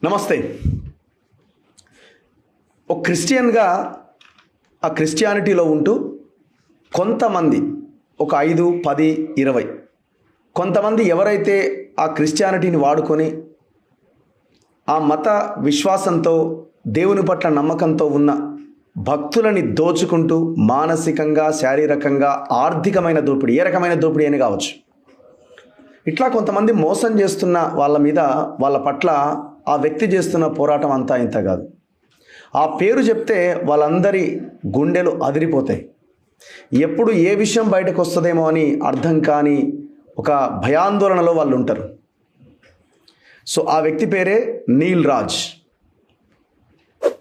నమస్తే. ఒక క్రిస్టియన్గా ఆ క్రిస్టియానిటీలో ఉంటూ కొంతమంది ఒక 5, 10, 20 కొంతమంది ఎవరైతే ఆ క్రిస్టియానిటీని వాడుకొని ఆ మత విశ్వాసంతో దేవుని పట్ల నమ్మకంతో ఉన్న భక్తులని దోచుకుంటూ మానసికంగా, శారీరకంగా, ఆర్థికమైన దోపిడీ, ఏ రకమైన దోపిడీ అని కావచ్చు, ఇట్లా కొంతమంది మోసం చేస్తున్న వాళ్ళ మీద, వాళ్ళ పట్ల ఆ వ్యక్తి చేస్తున్న పోరాటం అంతా ఇంత కాదు. ఆ పేరు చెప్తే వాళ్ళందరి గుండెలు అదిరిపోతాయి. ఎప్పుడు ఏ విషయం బయటకు వస్తుందేమో అని అర్థం కాని ఒక భయాందోళనలో వాళ్ళు ఉంటారు. సో ఆ వ్యక్తి పేరే నీల్ రాజ్.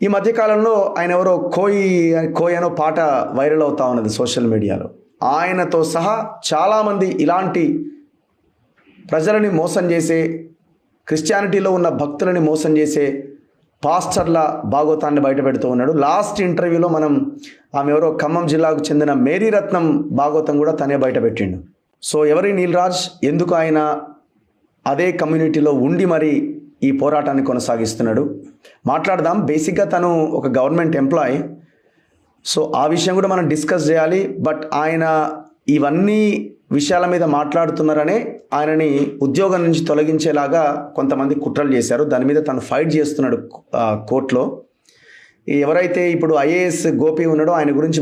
ఈ మధ్యకాలంలో ఆయన ఎవరో కోయ్ అనో పాట వైరల్ అవుతా ఉన్నది సోషల్ మీడియాలో. ఆయనతో సహా చాలామంది ఇలాంటి ప్రజలని మోసం చేసే, క్రిస్టియానిటీలో ఉన్న భక్తులని మోసం చేసే పాస్టర్ల భాగోతాన్ని బయట పెడుతూ ఉన్నాడు. లాస్ట్ ఇంటర్వ్యూలో మనం ఆమె ఎవరో ఖమ్మం జిల్లాకు చెందిన మేరీ రత్నం భాగోతం కూడా తనే బయట పెట్టిండు. సో ఎవరి నీల్ రాజ్, ఎందుకు ఆయన అదే కమ్యూనిటీలో ఉండి మరి ఈ పోరాటాన్ని కొనసాగిస్తున్నాడు మాట్లాడదాం. బేసిక్గా తను ఒక గవర్నమెంట్ ఎంప్లాయీ, సో ఆ విషయం కూడా మనం డిస్కస్ చేయాలి. బట్ ఆయన ఇవన్నీ విషయాల మీద మాట్లాడుతున్నారనే ఆయనని ఉద్యోగం నుంచి తొలగించేలాగా కొంతమంది కుట్రలు చేశారు. దాని మీద తను ఫైట్ చేస్తున్నాడు కోర్టులో. ఎవరైతే ఇప్పుడు ఐఏఎస్ గోపి ఉన్నాడో ఆయన గురించి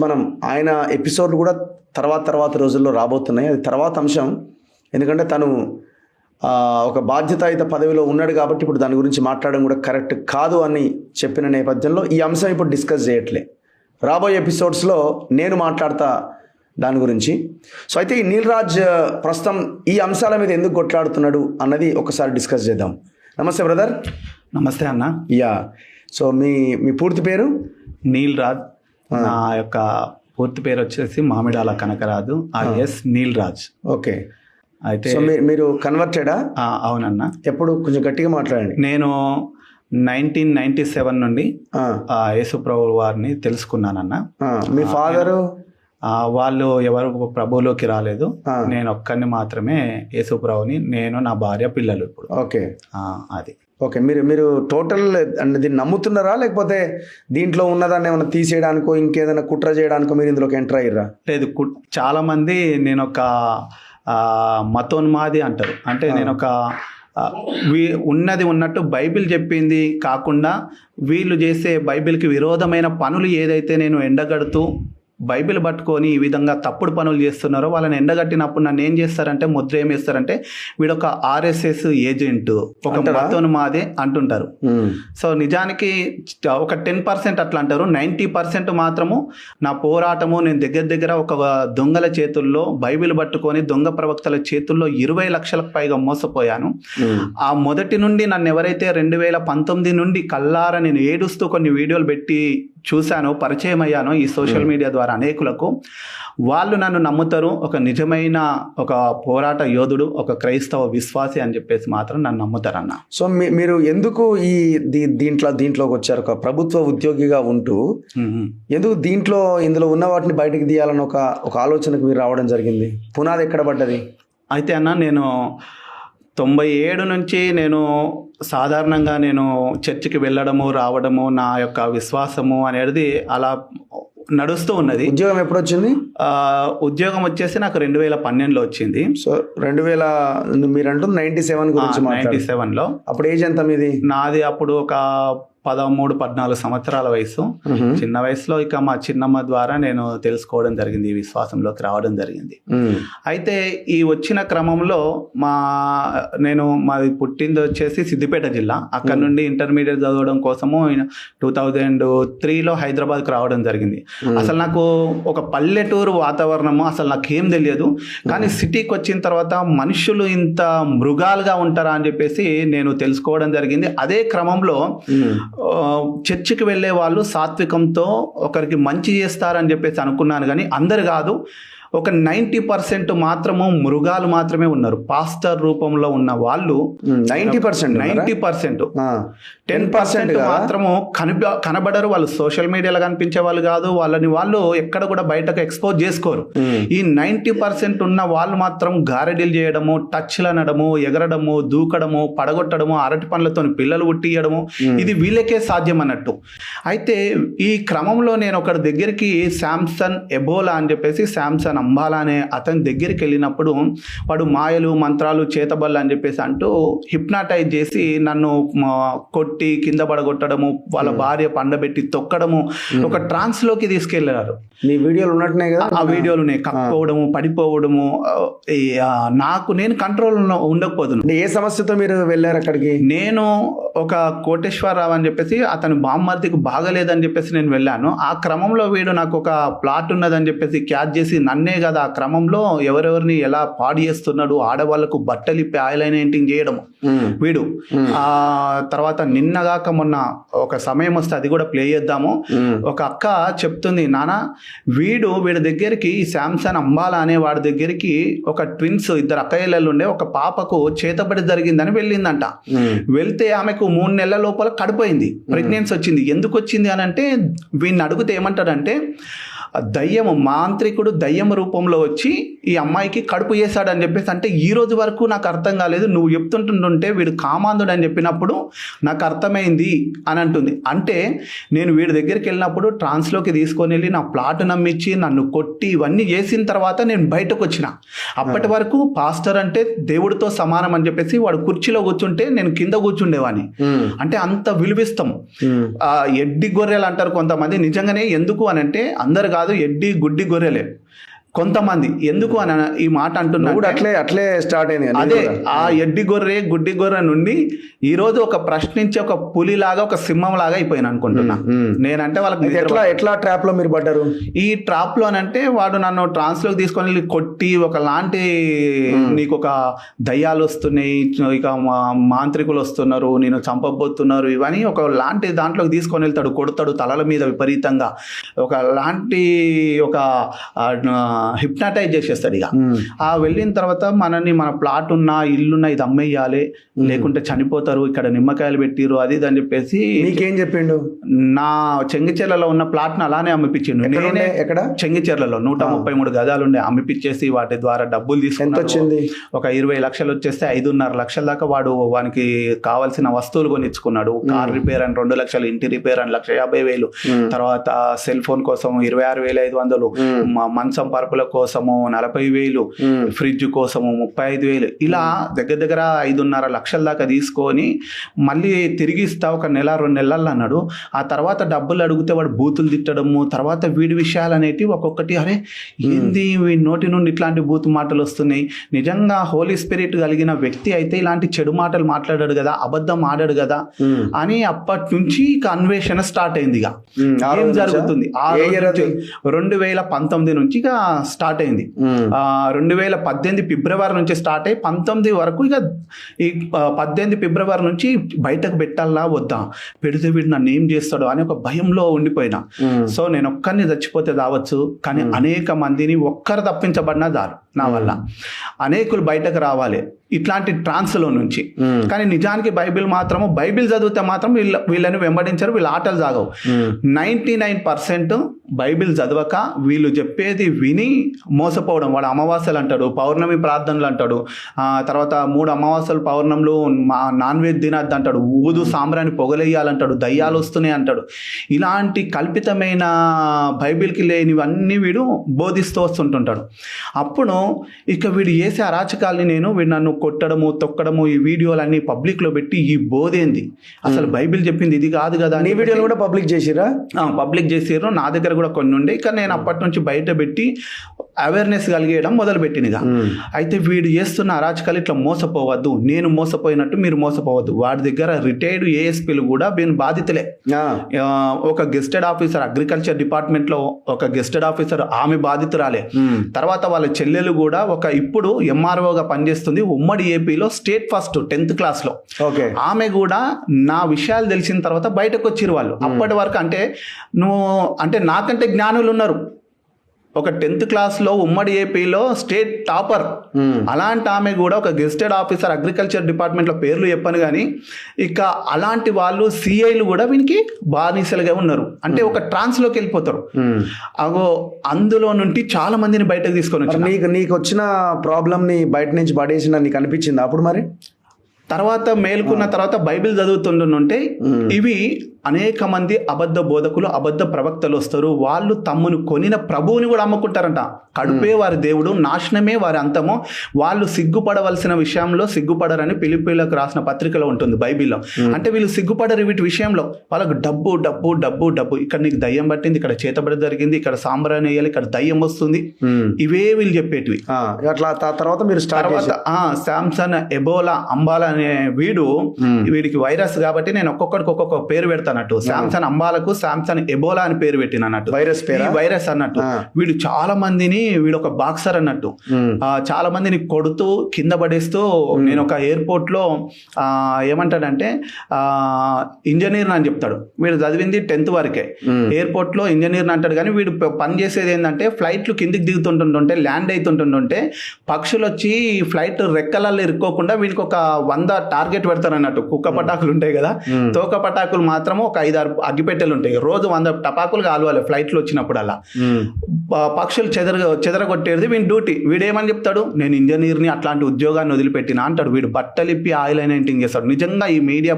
ఆయన ఎపిసోడ్లు కూడా తర్వాత రోజుల్లో రాబోతున్నాయి. అది తర్వాత అంశం. ఎందుకంటే తను ఒక బాధ్యతాయుత పదవిలో ఉన్నాడు కాబట్టి ఇప్పుడు దాని గురించి మాట్లాడడం కూడా కరెక్ట్ కాదు అని చెప్పిన నేపథ్యంలో ఈ అంశం ఇప్పుడు డిస్కస్ చేయట్లే. రాబోయే ఎపిసోడ్స్లో నేను మాట్లాడతా దాని గురించి. సో అయితే ఈ నీల్ రాజ్ ప్రస్తుతం ఈ అంశాల మీద ఎందుకు కొట్లాడుతున్నాడు అన్నది ఒకసారి డిస్కస్ చేద్దాం. నమస్తే బ్రదర్. నమస్తే అన్న. యా, సో మీ పూర్తి పేరు? నీల్ రాజ్. నా యొక్క పూర్తి పేరు వచ్చేసి మామిడాల కనకరాజు ఐఎస్ నీల్ రాజ్. ఓకే. అయితే మీరు కన్వర్టెడా? అవునన్న. ఎప్పుడు? కొంచెం గట్టిగా మాట్లాడండి. నేను 1997 నుండి యేసుప్రభు వారిని తెలుసుకున్నానన్న. మీ ఫాదరు? వాళ్ళు ఎవరు ప్రభువులోకి రాలేదు. నేను ఒక్కరిని మాత్రమే యేసుప్రభుని, నేను, నా భార్య, పిల్లలు ఇప్పుడు. ఓకే. అది ఓకే. మీరు టోటల్ అనేది నమ్ముతున్నారా, లేకపోతే దీంట్లో ఉన్నదాన్ని ఏమైనా తీసేయడానికో ఇంకేదైనా కుట్ర చేయడానికో మీరు ఇందులోకి ఎంటర్ అయ్యారా? లేదు, చాలా మంది నేను ఒక మతోన్మాది అంటారు. అంటే నేను ఒక ఉన్నది ఉన్నట్టు బైబిల్ చెప్పింది కాకుండా వీళ్ళు చేసే బైబిల్కి విరోధమైన పనులు ఏదైతే నేను ఎండగడుతూ బైబిల్ పట్టుకొని ఈ విధంగా తప్పుడు పనులు చేస్తున్నారో వాళ్ళని ఎండగట్టినప్పుడు నన్ను ఏం చేస్తారంటే, ముద్ర ఏం వేస్తారంటే వీడొక RSS ఏజెంట్, ఒక మతోన్మాది అంటుంటారు. సో నిజానికి ఒక 10% అట్లా అంటారు. 90% మాత్రము నా పోరాటము. నేను దగ్గర ఒక దొంగల చేతుల్లో బైబిల్ పట్టుకొని దొంగ ప్రవక్తల చేతుల్లో 20 లక్షలకు పైగా మోసపోయాను. ఆ మొదటి నుండి నన్ను ఎవరైతే 2019 నుండి కల్లారా నేను ఏడుస్తూ కొన్ని వీడియోలు పెట్టి చూశాను, పరిచయం అయ్యాను ఈ సోషల్ మీడియా ద్వారా అనేకులకు, వాళ్ళు నన్ను నమ్ముతారు. ఒక నిజమైన ఒక పోరాట యోధుడు, ఒక క్రైస్తవ విశ్వాసి అని చెప్పేసి మాత్రం నన్ను నమ్ముతారన్న. సో మీరు ఎందుకు దీంట్లోకి వచ్చారు? ఒక ప్రభుత్వ ఉద్యోగిగా ఉంటూ ఎందుకు ఇందులో ఉన్న వాటిని బయటకు తీయాలని ఒక ఆలోచనకు మీరు రావడం జరిగింది? పునాది ఎక్కడ పడ్డది? అయితే అన్న, నేను 97 నుంచి నేను సాధారణంగా నేను చర్చికి వెళ్ళడము రావడము, నా యొక్క విశ్వాసము అనేది అలా నడుస్తూ ఉన్నది. ఉద్యోగం ఎప్పుడు వచ్చింది? ఉద్యోగం వచ్చేసి నాకు 2012లో వచ్చింది. సో 2000 మీరు అంటుంది 97 గురించి? 97లో. అప్పుడు ఏజ్ ఎంత మీది? నాది అప్పుడు ఒక 13-14 సంవత్సరాల వయసు. చిన్న వయసులో ఇక మా చిన్నమ్మ ద్వారా నేను తెలుసుకోవడం జరిగింది, ఈ విశ్వాసంలోకి రావడం జరిగింది. అయితే ఈ వచ్చిన క్రమంలో మాది పుట్టింది వచ్చేసి సిద్దిపేట జిల్లా. అక్కడ నుండి ఇంటర్మీడియట్ చదవడం కోసము 2003లో హైదరాబాద్కి రావడం జరిగింది. అసలు నాకు ఒక పల్లెటూరు వాతావరణము అసలు నాకేం తెలియదు. కానీ సిటీకి వచ్చిన తర్వాత మనుషులు ఇంత మృగాలుగా ఉంటారా అని చెప్పేసి నేను తెలుసుకోవడం జరిగింది. అదే క్రమంలో చర్చికి వెళ్ళే వాళ్ళు సాత్వికంతో ఒకరికి మంచి చేస్తారని చెప్పేసి అనుకున్నాను. కానీ అందరు కాదు, ఒక 90% మాత్రము మృగాలు మాత్రమే ఉన్నారు. పాస్టర్ రూపంలో ఉన్న వాళ్ళు 90%. 10% మాత్రము కనబడరు. వాళ్ళు సోషల్ మీడియాలో కనిపించే వాళ్ళు కాదు. వాళ్ళని వాళ్ళు ఎక్కడ కూడా బయటకు ఎక్స్పోజ్ చేసుకోరు. ఈ 90% ఉన్న వాళ్ళు మాత్రం గారెడీలు చేయడము, టచ్లు అనడము, ఎగరడము, దూకడము, పడగొట్టడము, అరటి పండ్లతో పిల్లలు పుట్టియడము, ఇది వీళ్ళకే సాధ్యం అన్నట్టు. అయితే ఈ క్రమంలో నేను ఒకరి దగ్గరికి శాంసన్ ఎబోలా అని చెప్పేసి శాంసన్ అంబాలా అనే అతని దగ్గరికి వెళ్ళినప్పుడు వాడు మాయలు మంత్రాలు చేతబళ్ళు అని చెప్పేసి అంటూ హిప్నాటైజ్ చేసి నన్ను కొట్టి కింద పడగొట్టడము, వాళ్ళ భార్య పండబెట్టి తొక్కడము, ఒక ట్రాన్స్ లోకి తీసుకెళ్లారు. నీ వీడియోలు ఉన్నట్టున్నాయి కదా, ఆ వీడియోలు కక్కోవడము, పడిపోవడము, నేను కంట్రోల్ ఉండకపోతున్నాను. ఏ సమస్యతో మీరు వెళ్ళారు అక్కడికి? నేను ఒక కోటేశ్వరరావు అని చెప్పేసి అతని బామ్మర్దికి బాగలేదని చెప్పేసి నేను వెళ్ళాను. ఆ క్రమంలో వీడు నాకు ఒక ప్లాట్ ఉన్నదని చెప్పేసి క్యాచ్ చేసి నన్నే కదా ఆ క్రమంలో ఎవరెవరిని ఎలా పాడు చేస్తున్నాడు, ఆడవాళ్లకు బట్టలు ఇప్పి ఆయిలైనేటింగ్ చేయడము వీడు. ఆ తర్వాత నిన్నగాక మొన్న ఒక సమయం వస్తే అది కూడా ప్లే చేద్దాము. ఒక అక్క చెప్తుంది, నాన్న వీడి దగ్గరికి శాంసన్ అంబాలా అనే వాడి దగ్గరికి ఒక ట్విన్స్, 2 అక్కయ్యలు ఉండే ఒక పాపకు చేతబడి జరిగిందని వెళ్ళిందంట. వెళ్తే ఆమెకు 3 నెలల లోపల కడిపోయింది, ప్రెగ్నెన్సీ వచ్చింది. ఎందుకు వచ్చింది అని అంటే వీడిని అడిగితే ఏమంటాడంటే దయ్యము, మాంత్రికుడు దయ్యం రూపంలో వచ్చి ఈ అమ్మాయికి కడుపు చేశాడని చెప్పేసి. అంటే ఈ రోజు వరకు నాకు అర్థం కాలేదు. నువ్వు చెప్తుంటుంటే వీడు కామాంధుడు అని చెప్పినప్పుడు నాకు అర్థమైంది అని అంటుంది. అంటే నేను వీడి దగ్గరికి వెళ్ళినప్పుడు ట్రాన్స్లోకి తీసుకొని వెళ్ళి నా ప్లాట్ నమ్మించి నన్ను కొట్టి ఇవన్నీ చేసిన తర్వాత నేను బయటకు వచ్చిన. అప్పటి వరకు పాస్టర్ అంటే దేవుడితో సమానం అని చెప్పేసి వాడు కుర్చీలో కూర్చుంటే నేను కింద కూర్చుండేవాడిని. అంటే అంత విలువిస్తాం. ఎడ్డి గొర్రెలు అంటారు కొంతమంది. నిజంగానే ఎందుకు అని అంటే అందరు కాదు, ఎడ్డి గుడ్డి గొర్రెలే కొంతమంది. ఎందుకు అని ఈ మాట అంటున్నా, అట్లే స్టార్ట్ అయింది. అదే ఆ ఎడ్డి గొర్రె గుడ్డి గొర్రె నుండి ఈ రోజు ఒక ప్రశ్నించే ఒక పులిలాగా, ఒక సింహం లాగా అయిపోయిన అనుకుంటున్నా నేనంటే. వాళ్ళకి ఎట్లా ట్రాప్ లో మీరు పడ్డారు? ఈ ట్రాప్ లో అంటే వాడు నన్ను ట్రాన్స్ లోకి తీసుకొని వెళ్ళి కొట్టి ఒకలాంటి నీకు ఒక దయ్యాలు వస్తున్నాయి, ఇక మాంత్రికులు వస్తున్నారు, నేను చంపబోతున్నారు, ఇవన్నీ ఒక లాంటి దాంట్లోకి తీసుకొని వెళ్తాడు, కొడతాడు తలల మీద విపరీతంగా, ఒక లాంటి ఒక హిప్నాటైజ్ చేసేస్తాడు. ఇక ఆ వెళ్ళిన తర్వాత మన ప్లాట్ ఉన్నా ఇల్లున్నా ఇది అమ్మేయాలి లేకుంటే చనిపోతారు, ఇక్కడ నిమ్మకాయలు పెట్టిరు అది ఇది అని చెప్పేసి. నీకేం చెప్పిండు? నా చెంగిచెర్లలో ఉన్న ప్లాట్ ను అలానే అమ్మిపించిండు. నేనే ఎక్కడ? చెంగిచెర్లలో 133 గదాలు ఉండే అమ్మిపించేసి వాటి ద్వారా డబ్బులు తీసుకుని వచ్చింది. ఒక 20 లక్షలు వచ్చేస్తే 5.5 లక్షల దాకా వానికి కావాల్సిన వస్తువులు కొనిచ్చుకున్నాడు. కార్ రిపేర్ అని 2 లక్షలు, ఇంటి రిపేర్ అని 1,50,000, తర్వాత సెల్ ఫోన్ కోసం 26,500, మంచం పరుపుల కోసము 40,000, ఫ్రిడ్జ్ కోసము 35,000, ఇలా దగ్గర 5.5 లక్షల దాకా తీసుకొని మళ్ళీ తిరిగి ఇస్తా ఒక 1-2 నెలలు అన్నాడు. ఆ తర్వాత డబ్బులు అడిగితే వాడు బూతులు తిట్టడము, తర్వాత వీడి విషయాలు అనేటివి ఒక్కొక్కటి, అరే ఏంది వీడి నోటి నుండి ఇట్లాంటి బూతు మాటలు వస్తున్నాయి. నిజంగా హోలీ స్పిరిట్ కలిగిన వ్యక్తి అయితే ఇలాంటి చెడు మాటలు మాట్లాడాడు కదా, అబద్ధం ఆడాడు కదా అని అప్పటి నుంచి అన్వేషణ స్టార్ట్ అయింది. ఇక ఏం జరుగుతుంది 2019 నుంచి ఇక స్టార్ట్ అయింది. 2018 ఫిబ్రవరి నుంచి స్టార్ట్ అయ్యి 19 వరకు ఇక ఈ 18 ఫిబ్రవరి నుంచి బయటకు పెట్టాలా వద్దా, పెడితే వీడు నన్ను ఏం చేస్తాడు అని ఒక భయంలో ఉండిపోయినా. సో నేను ఒక్కరిని చచ్చిపోతే రావచ్చు, కానీ అనేక మందిని ఒక్కరు తప్పించబడినా చాలు నా వల్ల. అనేకులు బయటకు రావాలి ఇట్లాంటి ట్రాన్స్లో నుంచి. కానీ నిజానికి బైబిల్ చదివితే మాత్రం వీళ్ళని వెంబడించారు, వీళ్ళ ఆటలు సాగవు. 99% బైబిల్ చదవక వీళ్ళు చెప్పేది విని మోసపోవడం. వాడు అమావాస్యలు అంటాడు, పౌర్ణమి ప్రార్థనలు అంటాడు, తర్వాత 3 అమావాస్యలు పౌర్ణములు నాన్ వెజ్ తినద్దు అంటాడు, ఊదు సాంబ్రాన్ని పొగలేయాలంటాడు, దయ్యాలు వస్తున్నాయి అంటాడు. ఇలాంటి కల్పితమైన బైబిల్కి లేనివన్నీ వీడు బోధిస్తూ వస్తుంటుంటాడు. అప్పుడు ఇక వీడు చేసే అరాచకాల్ని వీడు నన్ను కొట్టడము, తొక్కడము, ఈ వీడియోలన్నీ పబ్లిక్లో పెట్టి ఈ బోధేంది, అసలు బైబిల్ చెప్పింది ఇది కాదు కదా. నీ వీడియోలు కూడా పబ్లిక్ చేసిరా? పబ్లిక్ చేసిర్రు. నా దగ్గర కూడా కొన్ని ఉండే, కానీ నేను అప్పటి నుంచి బయట పెట్టి అవేర్నెస్ కలిగేయడం మొదలుపెట్టినగా. అయితే వీడు చేస్తున్న అరాచకాలు ఇట్లా మోసపోవద్దు, నేను మోసపోయినట్టు మీరు మోసపోవద్దు. వాడి దగ్గర రిటైర్డ్ ఏఎస్పీలు కూడా వీని బాధితులే. ఒక గెస్టెడ్ ఆఫీసర్, అగ్రికల్చర్ డిపార్ట్మెంట్ లో ఒక గెస్టెడ్ ఆఫీసర్, ఆమె బాధితురాలే. తర్వాత వాళ్ళ చెల్లెలు కూడా ఇప్పుడు ఎంఆర్ఓగా పనిచేస్తుంది ఉమ్మడి ఏపీలో, స్టేట్ ఫస్ట్ 10th క్లాస్లో. ఆమె కూడా నా విషయాలు తెలిసిన తర్వాత బయటకు వచ్చిరు వాళ్ళు. అప్పటి వరకు అంటే నాకంటే జ్ఞానులు ఉన్నారు ఒక 10th క్లాస్లో ఉమ్మడి ఏపీలో స్టేట్ టాపర్. అలాంటి ఆమె కూడా ఒక గెస్టెడ్ ఆఫీసర్ అగ్రికల్చర్ డిపార్ట్మెంట్లో పేర్లు చెప్పను కానీ ఇక అలాంటి వాళ్ళు సిఐలు కూడా వీనికి బానిసలుగా ఉన్నారు. అంటే ఒక ట్రాన్స్లోకి వెళ్ళిపోతారు. అగో అందులో నుండి చాలా మందిని బయటకు తీసుకొని వచ్చి నీకు వచ్చిన ప్రాబ్లమ్ని బయట నుంచి పడేసిన నీకు అనిపించింది అప్పుడు? మరి తర్వాత మేలుకున్న తర్వాత బైబిల్ చదువుతుంటుంటే ఇవి అనేక మంది అబద్ధ బోధకులు, అబద్ధ ప్రవక్తలు వస్తారు. వాళ్ళు తమ్మును కొనిన ప్రభువుని కూడా అమ్ముకుంటారంట. కడుపే వారి దేవుడు, నాశనమే వారి అంతము. వాళ్ళు సిగ్గుపడవలసిన విషయంలో సిగ్గుపడరని ఫిలిప్పీలకు రాసిన పత్రికలో ఉంటుంది బైబిల్లో. అంటే వీళ్ళు సిగ్గుపడరు వీటి విషయంలో. వాళ్ళకు డబ్బు డబ్బు డబ్బు డబ్బు. ఇక్కడ నీకు దయ్యం పట్టింది, ఇక్కడ చేతబడి జరిగింది, ఇక్కడ సాంబ్రాణి వేయాలి, ఇక్కడ దయ్యం వస్తుంది, ఇవే వీళ్ళు చెప్పేటివి. అట్లా తర్వాత మీరు తర్వాత శాంసన్ ఎబోలా అంబాలా అనే వీడికి వైరస్ కాబట్టి నేను ఒక్కొక్క పేరు పెడతానట్టు. శాంసన్ అంబాలకు శాంసన్ ఎబోలా అని పేరు పెట్టిన అన్నట్టు. వైరస్ అన్నట్టు. వీడు చాలా మందిని, వీడు ఒక బాక్సర్ అన్నట్టు, చాలా మందిని కొడుతూ కింద పడేస్తూ. నేను ఒక ఎయిర్పోర్ట్ లో ఏమంటాడంటే ఇంజనీర్ అని చెప్తాడు. వీడు చదివింది 10th వరకే. ఎయిర్పోర్ట్ లో ఇంజనీర్ అంటాడు కానీ వీడు పని చేసేది ఏంటంటే ఫ్లైట్లు కిందికి దిగుతుంటుంటే, ల్యాండ్ అవుతుంటుంటే పక్షులు వచ్చి ఫ్లైట్ రెక్కలలో ఇరుక్కోకుండా వీడికి ఒక 100 టార్గెట్ పెడతారు అన్నట్టు. కుక్క పటాకులు ఉంటాయి కదా, తోక పటాకులు మాత్రము ఒక 5-6 అగ్గిపెట్టెలు ఉంటాయి. రోజు 100 టపాకులు కాలువాలి ఫ్లైట్లు వచ్చినప్పుడు. అలా పక్షులు చెదరగొట్టేది వీడి డ్యూటీ. వీడేమని చెప్తాడు, నేను ఇంజనీర్ని, అట్లాంటి ఉద్యోగాన్ని వదిలిపెట్టినా అంటాడు. వీడు బట్టలిప్పి ఆయిల్ అయినటింగ్ చేస్తాడు. నిజంగా ఈ మీడియా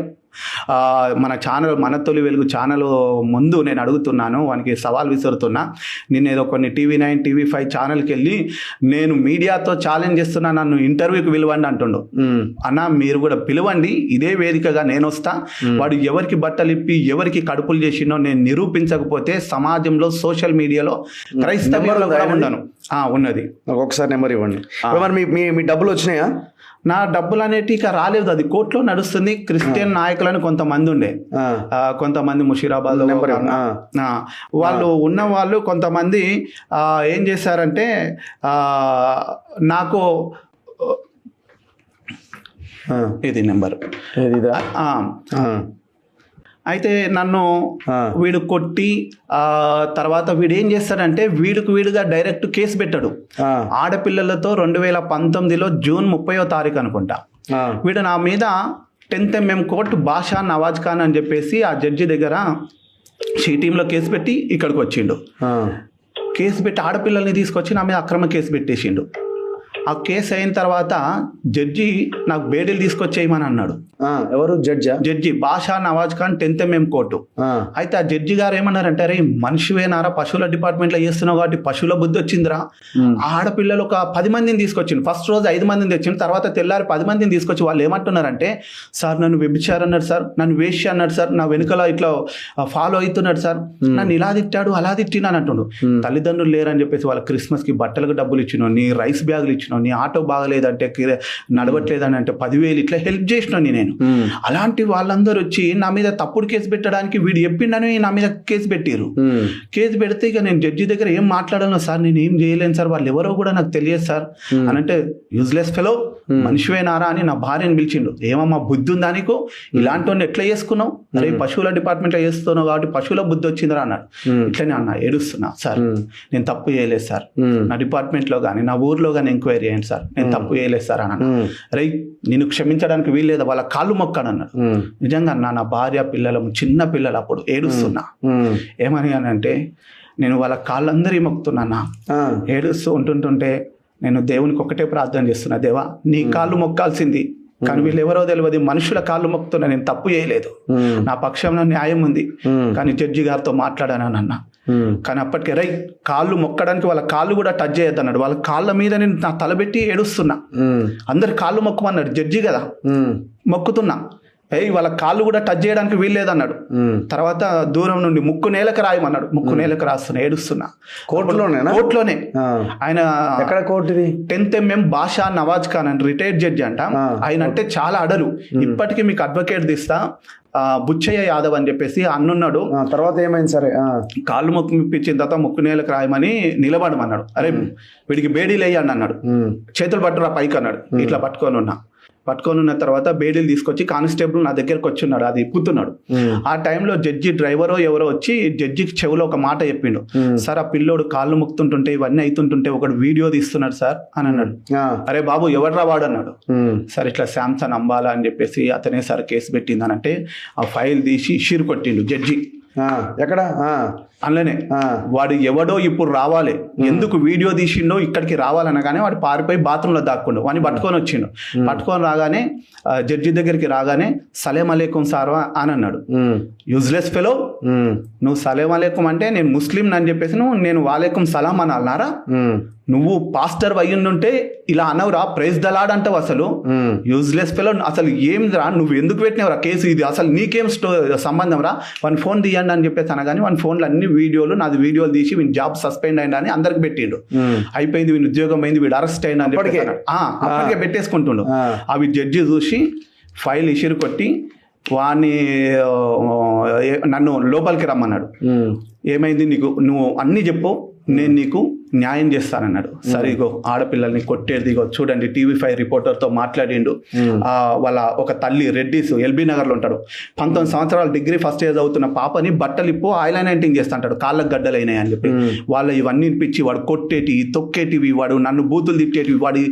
మన ఛానల్, మన తొలి వెలుగు ఛానల్ ముందు నేను అడుగుతున్నాను, వానికి సవాల్ విసురుతున్నా. నేను ఏదో కొన్ని TV9, TV5 ఛానల్కి వెళ్ళి నేను మీడియాతో ఛాలెంజ్ చేస్తున్నా, నన్ను ఇంటర్వ్యూకి పిలవండి అంటుండు. అన్న మీరు కూడా పిలవండి, ఇదే వేదికగా నేను వస్తా. వాడు ఎవరికి బట్టలు ఇప్పి ఎవరికి కడుపులు చేసినో నేను నిరూపించకపోతే సమాజంలో సోషల్ మీడియాలో క్రైస్తవులు కూడా ఉండను. ఉన్నది. ఒకసారి నెంబర్ ఇవ్వండి. మరి మీ డబ్బులు వచ్చినాయా? నా డబ్బులు అనేటి ఇక రాలేదు. అది కోర్టులో నడుస్తుంది. క్రిస్టియన్ నాయకులని కొంతమంది ఉండే, కొంతమంది ముషీరాబాద్ వాళ్ళు ఉన్న వాళ్ళు కొంతమంది ఏం చేశారంటే నాకు ఇది నెంబర్ అయితే నన్ను వీడు కొట్టి తర్వాత వీడు ఏం చేస్తాడంటే వీడుగా డైరెక్ట్ కేసు పెట్టాడు. ఆడపిల్లలతో 2019 జూన్ 30వ తారీఖు అనుకుంటా. వీడు నా మీద 10th MM కోర్టు బాషా నవాజ్ ఖాన్ అని చెప్పేసి ఆ జడ్జి దగ్గర షీటీంలో కేసు పెట్టి ఇక్కడికి వచ్చిండు. కేసు పెట్టి ఆడపిల్లల్ని తీసుకొచ్చి నా మీద అక్రమ కేసు పెట్టేసిండు. ఆ కేసు అయిన తర్వాత జడ్జి నాకు బేడీలు తీసుకొచ్చేయమని అన్నాడు. ఎవరు? Judge Basha Nawaz Khan 10th MM court. అయితే ఆ జడ్జి గారు ఏమన్నారంటే, అరే మనిషివేనారా, పశువుల డిపార్ట్మెంట్లో చేస్తున్నావు కాబట్టి పశువుల బుద్ధి వచ్చిందిరా. ఆడపిల్లలు ఒక 10 మందిని తీసుకొచ్చిండు. ఫస్ట్ రోజు 5 మందిని తెచ్చిండు. తర్వాత తెల్లారి 10 మందిని తీసుకొచ్చి వాళ్ళు ఏమంటున్నారంటే, సార్ నన్ను వ్యభిచారం అన్నాడు సార్, నన్ను వేశ్య అన్నాడు సార్, నా వెనుకల ఇట్లా ఫాలో అవుతున్నాడు సార్, నన్ను ఇలా తిట్టాడు అలా తిట్టినాను అంటుండు. తల్లిదండ్రులు లేరని చెప్పేసి వాళ్ళ క్రిస్మస్కి బట్టలకు డబ్బులు ఇచ్చినావు, నీ రైస్ బ్యాగులు ఇచ్చినావు, నీ ఆటో బాగలేదంటే నడవట్లేదని అంటే 10,000 ఇట్లా హెల్ప్ చేసినాను నేను. అలాంటి వాళ్ళందరూ వచ్చి నా మీద తప్పుడు కేసు పెట్టడానికి వీడు చెప్పిండని నా మీద కేసు పెట్టారు. కేసు పెడితే ఇక నేను జడ్జి దగ్గర ఏం మాట్లాడాను సార్, నేను ఏం చేయలేను సార్, వాళ్ళు ఎవరో కూడా నాకు తెలియదు సార్ అని అంటే, యూజ్లెస్ ఫెలో, మనిషివేనారా అని నా భార్యని పిలిచిండు. ఏమమ్మా బుద్ధి ఉందా నీకు, ఇలాంటి వాడిని ఎట్లా చేసుకున్నావు, అరే పశువుల డిపార్ట్మెంట్లో చేస్తున్నావు కాబట్టి పశువుల బుద్ధి వచ్చిందిరా అన్నాడు. ఇట్లనే అన్న ఏడుస్తున్నా సార్, నేను తప్పు చేయలేదు సార్, నా డిపార్ట్మెంట్లో కానీ నా ఊర్లో కానీ ఎంక్వైరీ చేయండి సార్, నేను తప్పు చేయలేదు సార్ అని అన్నా. అరే నేను క్షమించడానికి వీల్లేదా, వాళ్ళ కాళ్ళు మొక్కాడు అన్నాడు. నిజంగా అన్నా, నా భార్య పిల్లలు చిన్న పిల్లలు అప్పుడు ఏడుస్తున్నా. ఏమని అని అంటే, నేను వాళ్ళ కాళ్ళందరి మొక్కుతున్నా. ఏడుస్తూ ఉంటుంటే నేను దేవునికి ఒకటే ప్రార్థన చేస్తున్నా, దేవా నీ కాళ్ళు మొక్కాల్సింది, కానీ వీళ్ళు ఎవరో తెలియదు, మనుషుల కాళ్ళు మొక్కుతున్నా, నేను తప్పు చేయలేదు, నా పక్షంలో న్యాయం ఉంది, కానీ జడ్జి గారితో మాట్లాడానన్న. కానీ అప్పటికే కాళ్ళు మొక్కడానికి వాళ్ళ కాళ్ళు కూడా టచ్ చేయొద్దు అన్నాడు. వాళ్ళ కాళ్ళ మీద నేను నా తలబెట్టి ఏడుస్తున్నా. అందరి కాళ్ళు మొక్కమన్నాడు జడ్జి కదా, మొక్కుతున్నా. వాళ్ళ కాళ్ళు కూడా టచ్ చేయడానికి వీల్లేదన్నాడు. తర్వాత దూరం నుండి ముక్కు నేలకు రాయమన్నాడు. ముక్కు నేలకు రాస్తున్నా, ఏడుస్తున్నా. కోర్టులోనే. ఆయన ఎక్కడ కోర్టు? 10th MM బాషా నవాజ్ ఖాన్ అని రిటైర్డ్ జడ్జి అంట. ఆయన అంటే చాలా అడలు. ఇప్పటికీ మీకు అడ్వకేట్ తీస్తా, బుచ్చయ్య యాదవ్ అని చెప్పేసి అన్నున్నాడు. తర్వాత ఏమైంది సరే, కాళ్ళు మొక్కు ఇప్పించిన తర్వాత ముక్కు నేలకు రాయమని నిలబడమన్నాడు. అరే వీడికి బేడీలు వేయండి అన్నాడు. చేతులు పట్టురా పైకి అన్నాడు. ఇట్లా పట్టుకొని ఉన్నా. పట్టుకొని ఉన్న తర్వాత బేడీలు తీసుకొచ్చి కానిస్టేబుల్ నా దగ్గరకు వచ్చున్నాడు, అది ఇప్పుతున్నాడు. ఆ టైంలో జడ్జి డ్రైవరో ఎవరో వచ్చి జడ్జికి చెవిలో ఒక మాట చెప్పిండు, సార్ ఆ పిల్లోడు కాళ్ళు ముక్తుంటుంటే ఇవన్నీ అవుతుంటుంటే ఒకడు వీడియో తీస్తున్నాడు సార్ అని అన్నాడు. అరే బాబు ఎవడ్రా వాడు అన్నాడు. సార్ ఇట్లా శాంసన్ అంబాలా అని చెప్పేసి అతనే సార్ కేసు పెట్టిందనంటే ఆ ఫైల్ తీసి ఇషిరు కొట్టిండు జడ్జి. ఎక్కడ అందులోనే వాడు ఎవడో ఇప్పుడు రావాలి, ఎందుకు వీడియో తీసిండో ఇక్కడికి రావాలనగానే వాడు పారిపోయి బాత్రూంలో దాక్కుండు. వాడిని పట్టుకొని వచ్చిండు. పట్టుకొని రాగానే జడ్జి దగ్గరికి రాగానే సలేం అలేకుం సార్ అని అన్నాడు. యూజ్లెస్ ఫెలో, నువ్వు సలేం అలేకుం అంటే నేను ముస్లిం అని చెప్పేసి నేను వాలేకుం సలాం అనాలన్నారా? నువ్వు పాస్టర్ అయ్యుండుంటే ఇలా అనవురా, ప్రైజ్ దలాడ్ అంటావు. అసలు యూజ్లెస్ ఫెలో, అసలు ఏం రా, నువ్వు ఎందుకు పెట్టినవరా కేసు? ఇది అసలు నీకేం సంబంధం రా, వన్ ఫోన్ తీయండి అని చెప్పేసి అనగానే వన్ ఫోన్లో అన్ని వీడియోలు, నాది వీడియోలు తీసి వీని జాబ్ సస్పెండ్ అయింది అని అందరికి పెట్టిండు. అయిపోయింది, వీని ఉద్యోగం అయింది, వీడు అరెస్ట్ అయింది అని చెప్పి అప్పటికే పెట్టేసుకుంటుండు. అవి జడ్జి చూసి ఫైల్ ఇష్యూ కొట్టి వాడిని నన్ను లోపలికి రమ్మన్నాడు. ఏమైంది నీకు, నువ్వు అన్నీ చెప్పు, నేను నీకు న్యాయం చేస్తానన్నాడు. సరే ఇగో ఆడపిల్లల్ని కొట్టేది, ఇగో చూడండి TV5 రిపోర్టర్తో మాట్లాడిండు. వాళ్ళ ఒక తల్లి రెడ్డిస్ ఎల్బీ నగర్లో ఉంటాడు, 19 సంవత్సరాలు డిగ్రీ ఫస్ట్ ఇయర్ అవుతున్న పాపని బట్టలు ఇప్పు ఐలైనైటింగ్ చేస్తాంటాడు, కాళ్ళకు గడ్డలైనాయి అని చెప్పి. వాళ్ళ ఇవన్నీ వినిపించి వాడు కొట్టేటివి, తొక్కేటివి, వాడు నన్ను బూతులు తిట్టేటివి, వాడి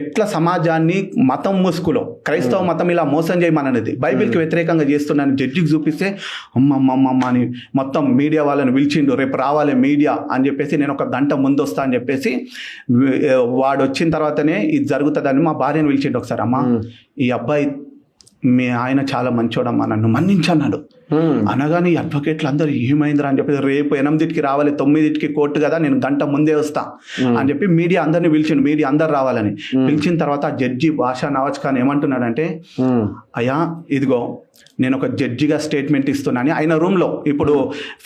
ఎట్లా సమాజాన్ని మతం ముసుగులో క్రైస్తవ మతం ఇలా మోసం చేయమన్నది బైబిల్కి వ్యతిరేకంగా చేస్తున్నాను జడ్జికి చూపిస్తే అమ్మమ్మమ్మ అని మొత్తం మీడియా వాళ్ళని పిలిచిండు. రేపు రావాలి మీడియా అని చెప్పేసి, నేను ఒక గంట ముందు వస్తా అని చెప్పేసి వాడు వచ్చిన తర్వాతనే ఇది జరుగుతుందని మా భార్యను పిలిచిండు. ఒకసారి అమ్మ ఈ అబ్బాయి మీ ఆయన చాలా మంచోడమ్మా, నన్ను మన్నించన్నాడు. అనగానే ఈ అడ్వకేట్లు అందరూ ఏమైందిరా అని చెప్పి, రేపు 8కి రావాలి, 9కి కోర్టు కదా, నేను గంట ముందే వస్తా అని చెప్పి మీడియా అందరినీ పిలిచిండు. మీడియా అందరు రావాలని పిలిచిన తర్వాత ఆ జడ్జి భాషా నవాజ్ ఖాన్ ఏమంటున్నాడంటే, అయ్యా ఇదిగో నేను ఒక జడ్జిగా స్టేట్మెంట్ ఇస్తున్నాను. ఆయన రూమ్లో ఇప్పుడు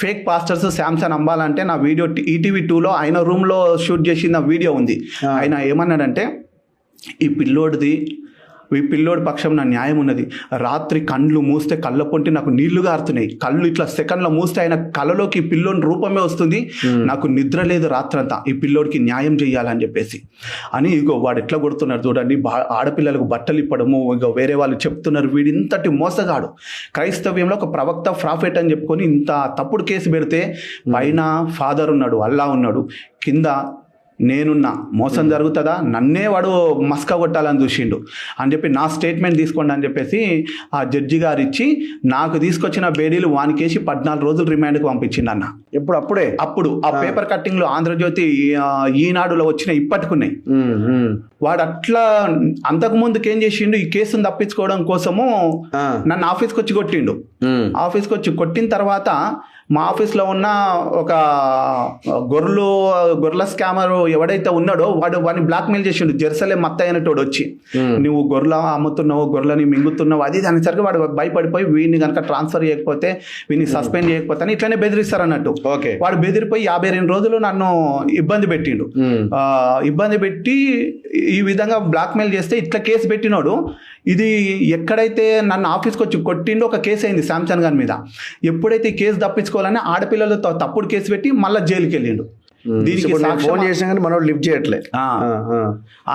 ఫేక్ పాస్టర్స్ శాంసన్ అంబాలంటే నా వీడియో ETV2లో ఆయన రూమ్లో షూట్ చేసిన వీడియో ఉంది. ఆయన ఏమన్నాడంటే, ఈ పిల్లోడి పక్షం నా న్యాయం ఉన్నది. రాత్రి కళ్ళు మూస్తే కళ్ళ పొంటి నాకు నీళ్లు గారుతున్నాయి, కళ్ళు ఇట్లా సెకండ్లో మూస్తే ఆయన కళ్ళలోకి ఈ పిల్లోని రూపమే వస్తుంది, నాకు నిద్ర లేదు రాత్రంతా, ఈ పిల్లోడికి న్యాయం చేయాలని చెప్పేసి అని. ఇగో వాడు ఎట్లా కొడుతున్నారు చూడండి, ఆడపిల్లలకు బట్టలు ఇప్పడము, ఇగో వేరే వాళ్ళు చెప్తున్నారు వీడు ఇంతటి మోసగాడు, క్రైస్తవ్యంలో ఒక ప్రవక్త ప్రాఫెట్ అని చెప్పుకొని ఇంత తప్పుడు కేసు పెడితే పైన ఫాదర్ ఉన్నాడు, అల్లా ఉన్నాడు, కింద నేనున్నా, మోసం జరుగుతుందా, నన్నే వాడు మస్కా కొట్టాలని చూసిండు అని చెప్పి నా స్టేట్మెంట్ తీసుకోండి అని చెప్పేసి ఆ జడ్జి గారు ఇచ్చి నాకు తీసుకొచ్చిన బేడీలు వానికేసి 14 రోజులు రిమాండ్కి పంపించిండు అన్న. అప్పుడు ఆ పేపర్ కట్టింగ్లు ఆంధ్రజ్యోతి ఈనాడులో వచ్చిన ఇప్పటికున్నాయి. వాడు అట్లా అంతకు ముందుకు ఏం చేసిండు, ఈ కేసును తప్పించుకోవడం కోసము నన్ను ఆఫీస్కి వచ్చి కొట్టిండు. ఆఫీస్కి వచ్చి కొట్టిన తర్వాత మా ఆఫీస్లో ఉన్న ఒక గొర్రెల స్కామర్ ఎవడైతే ఉన్నాడో వాడిని బ్లాక్మెయిల్ చేసిండు. జెరూసలేం మత్తయి అనేటోడు వచ్చి, నువ్వు గొర్రెల అమ్ముతున్నావు, గొర్రెలని మింగుతున్నావు, అది అనేసరికి వాడు భయపడిపోయి వీడిని కనుక ట్రాన్స్ఫర్ చేయకపోతే, వీడిని సస్పెండ్ చేయకపోతే అని ఇట్లనే బెదిరిస్తారు అన్నట్టు. వాడు బెదిరిపోయి 52 రోజులు నన్ను ఇబ్బంది పెట్టిండు. ఇబ్బంది పెట్టి ఈ విధంగా బ్లాక్మెయిల్ చేస్తే ఇట్లా కేసు పెట్టినోడు, ఇది ఎక్కడైతే నన్ను ఆఫీస్కి వచ్చి కొట్టిండో ఒక కేసు అయింది శాంసన్ గారి మీద. ఎప్పుడైతే ఈ కేసు తప్పించుకోవాలని ఆడపిల్లలతో తప్పుడు కేసు పెట్టి మళ్ళీ జైలుకి వెళ్ళిండు. దీనికి ఫోన్ చేసినా కానీ మనోడు లిఫ్ట్ చేయట్లే.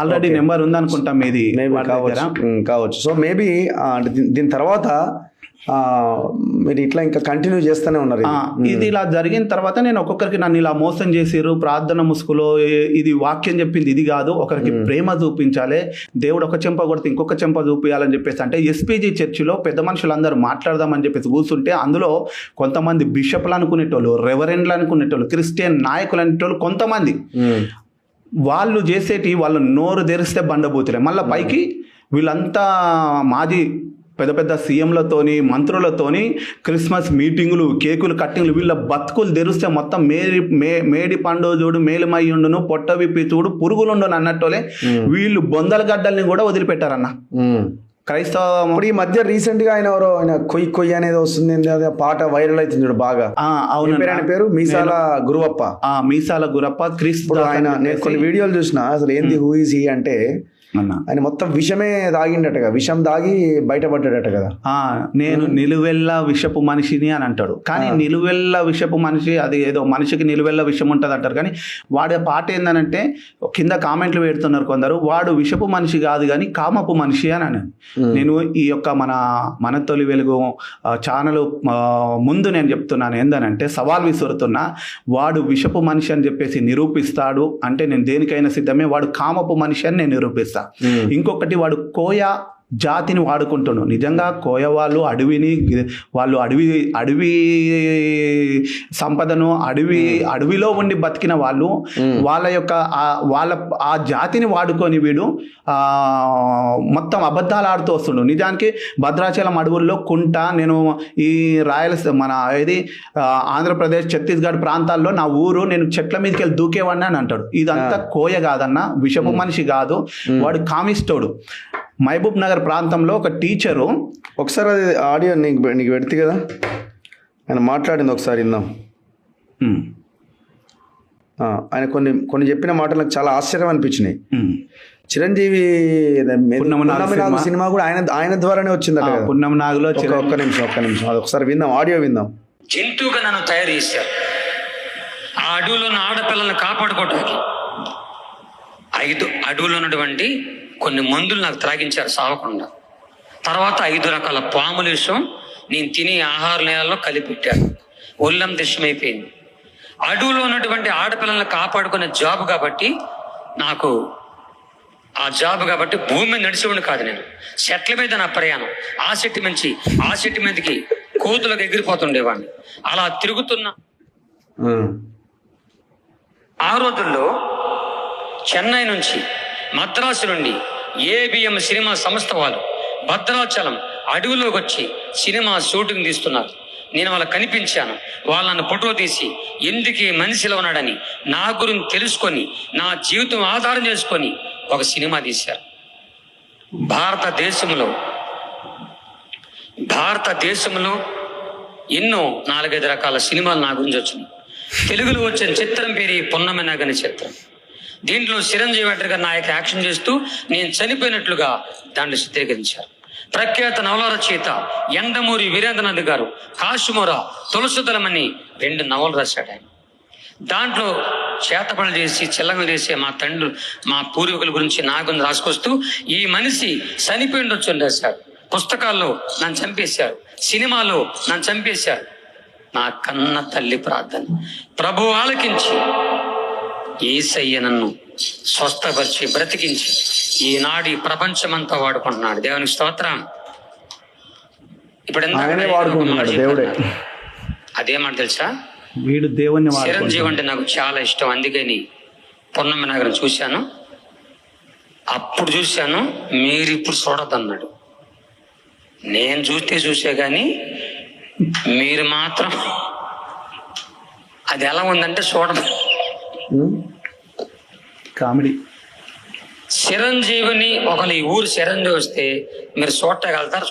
ఆల్రెడీ నెంబర్ ఉందనుకుంటాం మీది, కావచ్చు. సో మేబీ దీని తర్వాత మీరు ఇట్లా ఇంకా కంటిన్యూ చేస్తూనే ఉన్నారు. ఇది ఇలా జరిగిన తర్వాత నేను ఒక్కొక్కరికి నన్ను ఇలా మోసం చేసిరు, ప్రార్థన ముసుగులో ఇది వాక్యం చెప్పింది ఇది కాదు, ఒకరికి ప్రేమ చూపించాలి, దేవుడు ఒక చెంప కొడితే ఇంకొక చెంప చూపించాలని చెప్పేసి అంటే SPG చర్చిలో పెద్ద మనుషులందరూ మాట్లాడదామని చెప్పేసి కూర్చుంటే అందులో కొంతమంది బిషప్లు అనుకునేటోళ్ళు, రెవరెండ్లు అనుకునేటోళ్ళు, క్రిస్టియన్ నాయకులు అనేటోళ్ళు కొంతమంది, వాళ్ళు చేసేటి వాళ్ళు నోరు తెరిస్తే బండబూతులే. మళ్ళీ పైకి వీళ్ళంతా మాజీ పెద్ద పెద్ద సీఎంలతోని మంత్రులతోని క్రిస్మస్ మీటింగులు, కేకులు కట్టింగ్లు, వీళ్ళ బతుకులు తెరిస్తే మొత్తం మేడి పండు చూడు మేలుమయ్యుండును, పొట్ట విప్పి చూడు పురుగులుండును అన్నట్టులే వీళ్ళు బొందల గడ్డల్ని కూడా వదిలిపెట్టారన్న క్రైస్తవ. ఇప్పుడు ఈ మధ్య రీసెంట్ గా ఆయన కొయ్యి అనేది వస్తుంది, పాట వైరల్ అవుతుంది చూడు బాగా. అవును, ఆయన పేరు మీసాల గురువప్ప. మీసాల గురప్ప క్రీస్తు. ఆయన నేను కొన్ని వీడియోలు చూసిన, అసలు ఏంది హూ ఈజ్ హీ అంటే అన్న ఆయన మొత్తం విషమే తాగిండట, విషం తాగి బయటపడ్డాడట కదా. నేను నిలువెల్ల విషపు మనిషిని అని అంటాడు. కానీ నిలువెల్ల విషపు మనిషి, అది ఏదో మనిషికి నిలువెల్ల విషం ఉంటుంది అంటారు. కానీ వాడి పాట ఏందనంటే కింద కామెంట్లు పెడుతున్నారు కొందరు, వాడు విషపు మనిషి కాదు కానీ కామపు మనిషి అని. నేను ఈ యొక్క మన తొలి వెలుగు ఛానల్ ముందు నేను చెప్తున్నాను ఏందనంటే, సవాల్ విసురుతున్నా, వాడు విషపు మనిషి అని చెప్పేసి నిరూపిస్తాడు అంటే నేను దేనికైనా సిద్ధమే. వాడు కామపు మనిషి అని నేను నిరూపిస్తా. ఇంకొకటి, వాడు కోయ జాతిని వాడుకుంటున్నాడు. నిజంగా కోయ వాళ్ళు అడవి సంపదను అడవిలో ఉండి బతికిన వాళ్ళు, వాళ్ళ యొక్క ఆ జాతిని వాడుకొని వీడు మొత్తం అబద్ధాలు ఆడుతూ వస్తుండు. నిజానికి భద్రాచలం అడవుల్లో కుంట, నేను ఈ మన ఆంధ్రప్రదేశ్ ఛత్తీస్గఢ్ ప్రాంతాల్లో నా ఊరు, నేను చెట్ల మీదకి వెళ్ళి దూకేవాడిని అని అంటాడు. ఇదంతా కోయ కాదన్న, విషపు మనిషి కాదు, వాడు కామిస్టోడు. మహబూబ్ నగర్ ప్రాంతంలో ఒక టీచరు, ఒకసారి అది ఆడియో నీకు పెడితే కదా, ఆయన మాట్లాడింది ఒకసారి విందాం. ఆయన కొన్ని చెప్పిన మాటలు నాకు చాలా ఆశ్చర్యం అనిపించినాయి. చిరంజీవి సినిమా కూడా ఆయన ద్వారానే వచ్చిందట. పున్నమ నాగులో ఒక్క నిమిషం అది ఒకసారి విందాం, ఆడియో విందాం. జంతువుగా నన్ను తయారు చేశారు. ఆ అడవులో ఉన్న ఆడపిల్లల్ని కాపాడుకోవటానికి 5 అడవులు ఉన్నటువంటి కొన్ని మందులు నాకు త్రాగించారు సావకుండా. తర్వాత 5 రకాల పాముల విషం నేను తినే ఆహార నేలలో కలిపెట్టాను. ఒళ్ళం దిశమైపోయింది. అడవులో ఉన్నటువంటి ఆడపిల్లల్ని కాపాడుకునే జాబ్ కాబట్టి, నాకు ఆ జాబ్ కాబట్టి భూమి మీద నడిచేవాడిని కాదు. నేను చెట్ల మీద నా ప్రయాణం. ఆ చెట్టు నుంచి ఆ చెట్టు మీదకి కోతులకు ఎగిరిపోతుండేవాడిని. అలా తిరుగుతున్నా. ఆ రోజుల్లో చెన్నై నుంచి, మద్రాసు నుండి ఏబిఎం సినిమా సంస్థ వాళ్ళు భద్రాచలం అడవిలోకి వచ్చి సినిమా షూటింగ్ తీస్తున్నారు. నేను వాళ్ళకి కనిపించాను. వాళ్ళని ఫోటో తీసి ఎందుకు ఈ మనిషిలో ఉన్నాడని నా గురించి తెలుసుకొని, నా జీవితం ఆధారం చేసుకొని ఒక సినిమా తీశారు. భారతదేశంలో ఎన్నో 4-5 రకాల సినిమాలు నా గురించి వచ్చినాయి. తెలుగులో వచ్చిన చిత్రం పేరు పున్నమి నాగని చిత్రం. దీంట్లో చిరంజీవి గారు నాయక యాక్షన్ చేస్తూ నేను చనిపోయినట్లుగా దాంట్లో చిత్రీకరించారు. ప్రఖ్యాత నవల రచయిత యండమూరి వీరేంద్రనాథ్ గారు కాశుమోర తులసిదళమని 2 నవలు రాశాడు ఆయన. దాంట్లో చేతపనులు చేసి చిల్లంగలు చేసే మా పూర్వీకుల గురించి నా గురించి రాసుకొస్తూ ఈ మనిషి చనిపోయి ఉండొచ్చు అని రాశాడు. పుస్తకాల్లో నన్ను చంపేశారు, సినిమాలో నన్ను చంపేశారు. నా కన్న తల్లి ప్రార్థన ప్రభు ఆలకించి యేసయ్య నన్ను స్వస్థపరిచి బ్రతికించి ఈనాడు ఈ ప్రపంచమంతా వాడుకుంటున్నాడు. దేవునికి స్తోత్రం. ఇప్పుడు అదేమాట తెలుసా, వీడు దేవుణ్ణి చిరంజీవి అంటే నాకు చాలా ఇష్టం. అందుకని పున్నమి నగరం చూశాను. అప్పుడు చూశాను, మీరు ఇప్పుడు చూడద్దన్నాడు. నేను చూసే కానీ మీరు మాత్రం అది ఎలా ఉందంటే చూడదు. కామెడీ. చిరంజీవిని ఒకళ్ళు ఈ ఊరు చిరంజీవి వస్తే మీరు చూడగలుగుతారు?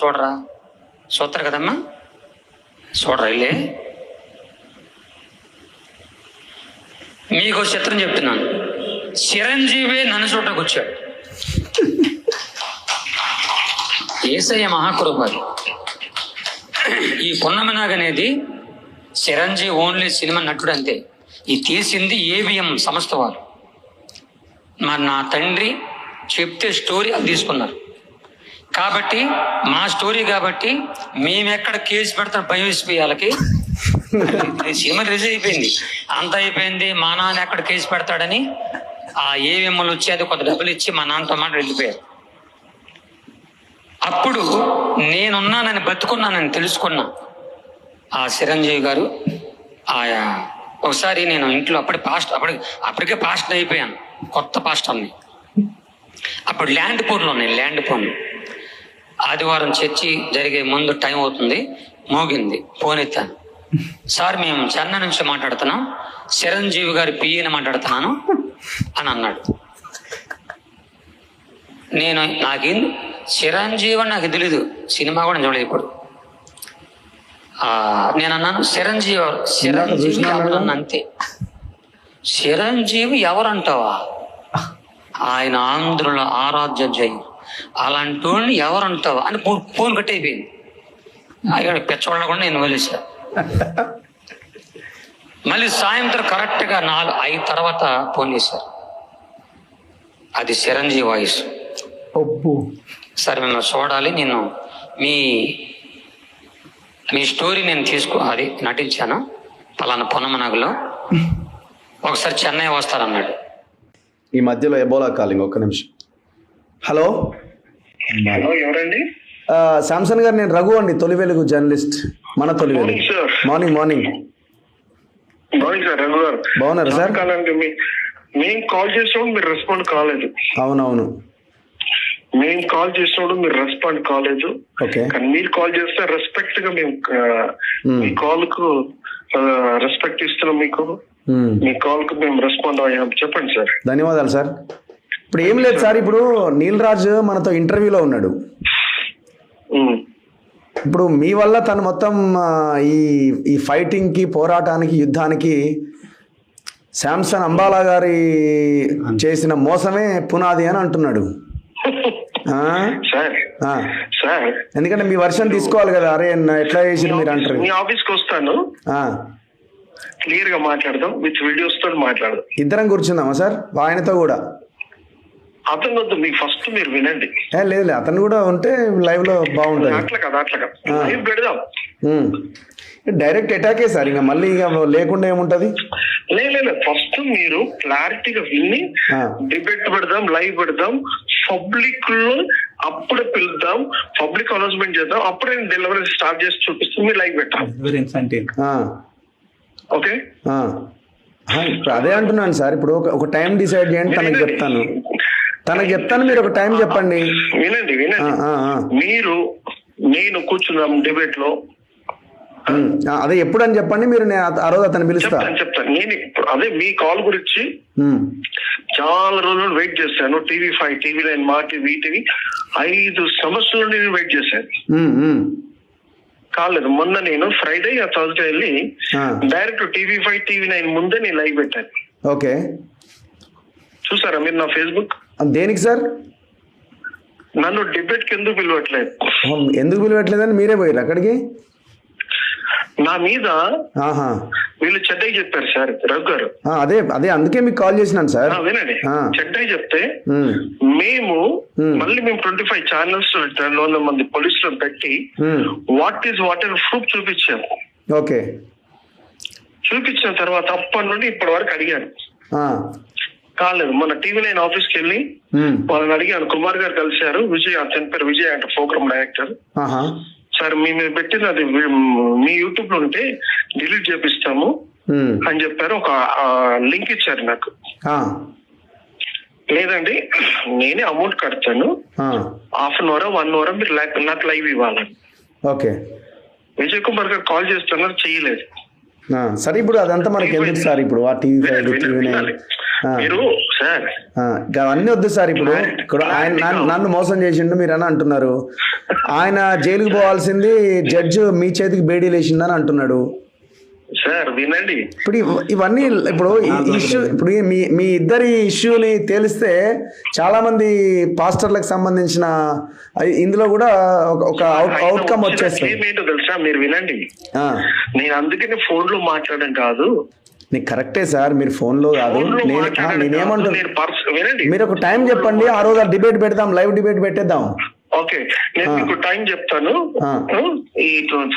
చూడతారు కదమ్మా, చూడరా? వెళ్ళే మీకు చిత్రం చెప్తున్నాను. చిరంజీవి నన్ను చూడటానికి వచ్చాడు. యేసయ్య మహాకృపాలు. ఈ పున్నమి నాగ్ అనేది చిరంజీవి ఓన్లీ సినిమా నటుడు అంతే. ఈ తీసింది ఏవిఎం సంస్థ వారు. మరి నా తండ్రి చెప్తే స్టోరీ అది తీసుకున్నారు కాబట్టి, మా స్టోరీ కాబట్టి మేమెక్కడ కేసు పెడతాం భయం వేసిపోయి వాళ్ళకి. సినిమా రిలీజ్ అయిపోయింది, అంత అయిపోయింది. మా నాన్న ఎక్కడ కేసు పెడతాడని ఆ ఏవిఎంలు వచ్చి అది కొంత డబ్బులు ఇచ్చి మా నాన్నతో మాట వెళ్ళిపోయారు. అప్పుడు నేనున్నానని బతుకున్నానని తెలుసుకున్నా. ఆ చిరంజీవి గారు ఆయా ఒకసారి నేను ఇంట్లో అప్పటికే పాస్టర్ అయిపోయాను, కొత్త పాస్టర్ని. అప్పుడు ల్యాండ్ ఫోన్ ఆదివారం చర్చి జరిగే ముందు టైం అవుతుంది, మోగింది. ఫోన్ ఎత్తాను. సార్ మేము చెన్నై నుంచి మాట్లాడుతున్నాం, చిరంజీవి గారి పిఏని మాట్లాడుతున్నాను అని అన్నాడు. నాకేం చిరంజీవి అని నాకు తెలీదు, సినిమా కూడా చూడలేదు ఇప్పుడు. నేను అన్నాను చిరంజీవి ఎవరు అంతే. చిరంజీవి ఎవరంటావా ఆయన ఆంధ్రుల ఆరాధ్య జై, అలాంటి వాడిని ఎవరంటావు అని ఫోన్ కట్ అయిపోయింది. అక్కడ పెచ్చవాళ్ళకుండా నేను వదిలేసా. మళ్ళీ సాయంత్రం కరెక్ట్గా 4-5 తర్వాత ఫోన్ చేశారు. అది చిరంజీవి వాయిస్. ఒప్పు సరే మిమ్మల్ని చూడాలి, నేను మీ స్టోరీ నేను అది నటించాను పలానా పొన్నమనగలో, ఒకసారి చెన్నై వస్తారన్నాడు. ఈ మధ్యలో ఎబోలా కాలింగ్, ఒక్క నిమిషం. హలో ఎవరండి? శాంసన్ గారు, నేను రఘు అండి, తొలి వెలుగు జర్నలిస్ట్, మన తొలి వెలుగు. మార్నింగ్ మార్నింగ్ సార్, రఘు గారు బాగున్నారా సార్? మేము కాల్ చేసినప్పుడు మీరు రెస్పాండ్ కాలేదు. అవునవును, మేము కాల్ చేసినప్పుడు మీరు రెస్పాండ్ కాలేదు. ఓకే. కానీ మీరు కాల్ చేస్తే రెస్పెక్ట్ గా మేము మీ కాల్ కు రెస్పెక్ట్ ఇస్తున్నాం. మీ కాల్ కు మేము రెస్పాండ్ అయ్యాం. చెప్పండి సార్. ధన్యవాదాలు సార్. ఇప్పుడు ఏం లేదు సార్, ఇప్పుడు నీల్ రాజ్ మనతో ఇంటర్వ్యూలో ఉన్నాడు. ఇప్పుడు మీ వల్ల తను మొత్తం ఈ ఫైటింగ్కి, పోరాటానికి, యుద్ధానికి శాంసన్ అంబాలా గారి చేసిన మోసమే పునాది అని అంటున్నాడు. ఎందుకంటే మీ వర్షన్ తీసుకోవాలి కదా. అరే ఎట్లా చేసి మీరు అంటారు. మీ ఆఫీస్కి వస్తాను, క్లియర్ గా మాట్లాడదాం, విత్ వీడియోస్ తో మాట్లాడదాం. ఇద్దరం కూర్చుందామా సార్? ఆయనతో కూడా అతను వద్దు, మీకు ఫస్ట్ మీరు వినండి. లేదు, అతను కూడా ఉంటే లైవ్ లో బాగుంటుంది. అట్లా కదా లైవ్ పెడదాం. డైరెక్ట్ అటాకే సార్, ఇంకా మళ్ళీ లేకుండా ఏముంటది. లేదు, ఫస్ట్ మీరు క్లారిటీగా విని డిబేట్ పెడదాం, లైవ్ పెడదాం, పబ్లిక్ లో అప్పుడే పిలుద్దాం, పబ్లిక్ అనౌన్స్మెంట్ చేద్దాం, అప్పుడే డెలివరీ స్టార్ట్ చేసి చూపిస్తే మీరు లైవ్ పెట్టాం. ఓకే, అదే అంటున్నాను సార్. ఇప్పుడు ఒక టైం డిసైడ్ చేయండి, తనకి చెప్తాను, మీరు ఒక టైం చెప్పండి. వినండి, మీరు నేను కూర్చున్నాం డిబేట్ లో. అదే ఎప్పుడు అని చెప్పండి, మీరు ఆ రోజు అతను పిలుస్తాను. చెప్తాను. నేను ఇప్పుడు అదే మీ కాల్ గురించి చాలా రోజులు వెయిట్ చేశాను. TV5, TV9, మా టీవీ, 5 సంవత్సరాలు నేను వెయిట్ చేశాను. కాలేదు. మొన్న నేను ఫ్రైడే థర్స్డే వెళ్ళి డైరెక్ట్ TV5, TV9 ముందే నేను లైవ్ పెట్టాను. ఓకే, చూసారా మీరు నా ఫేస్బుక్? దేనికి సార్? నన్ను డిబేట్ కి ఎందుకు పిలవట్లేదని మీరే పోయారు అక్కడికి. నా మీద వీళ్ళు చెడ్డై చెప్పారు సార్, రఘు గారు. అదే అందుకే మీకు కాల్ చేసినాను సార్. వినండి, చెడ్డై చెప్తే మేము 25 ఛానల్స్ 200 మంది పోలీసులను పెట్టి వాట్ ప్రూఫ్ చూపించాము. ఓకే, చూపించిన తర్వాత అప్పటి నుండి ఇప్పటి వరకు అడిగాను, కాలేదు. మన TV9 ఆఫీస్కి వెళ్ళి వాళ్ళని అడిగాను. కుమార్ గారు కలిశారు, విజయ్, అతని పేరు విజయ్ అంటే ప్రోగ్రామ్ డైరెక్టర్. సార్ మీరు పెట్టిన అది మీ యూట్యూబ్ లో ఉంటే డిలీట్ చేపిస్తాము అని చెప్పారు. ఒక లింక్ ఇచ్చారు నాకు. లేదండి, నేనే అమౌంట్ కడతాను, ½ అవర్ 1 అవర్ మీరు నాకు లైవ్ ఇవ్వాలని. ఓకే, విజయ్ కుమార్ గారు కాల్ చేస్తున్నారు, చేయలేదు. సరే, ఇప్పుడు అదంతా మనకి ఎందుకు సార్? ఇప్పుడు ఆ TV5, మీరు సార్ అవన్నీ వద్దు సార్. ఇప్పుడు ఆయన నన్ను మోసం చేసిండు మీరు అని అంటున్నారు. ఆయన జైలుకి పోవాల్సింది జడ్జి మీ చేతికి బేడీలు వేసిందని అంటున్నాడు. సార్ వినండి, ఇప్పుడు ఇవన్నీ ఇప్పుడు ఇష్యూ, ఇప్పుడు మీ ఇద్దరి ఇష్యూని తేలిస్తే చాలా మంది పాస్టర్లకు సంబంధించిన ఇందులో కూడా ఒక అవుట్కమ్ వచ్చేస్తుంది. ఏంటో తెలుసా, మీరు వినండి. నేను అందుకని ఫోన్ లో మాట్లాడడం కాదు. నీకు కరెక్టే సార్, మీరు ఫోన్లో కాదు. నేనేమంటున్నా, మీరు ఒక టైం చెప్పండి, ఆ రోజు డిబేట్ పెడదాం, లైవ్ డిబేట్ పెట్టేద్దాం. ఓకే, నేను మీకు టైం చెప్తాను. ఈ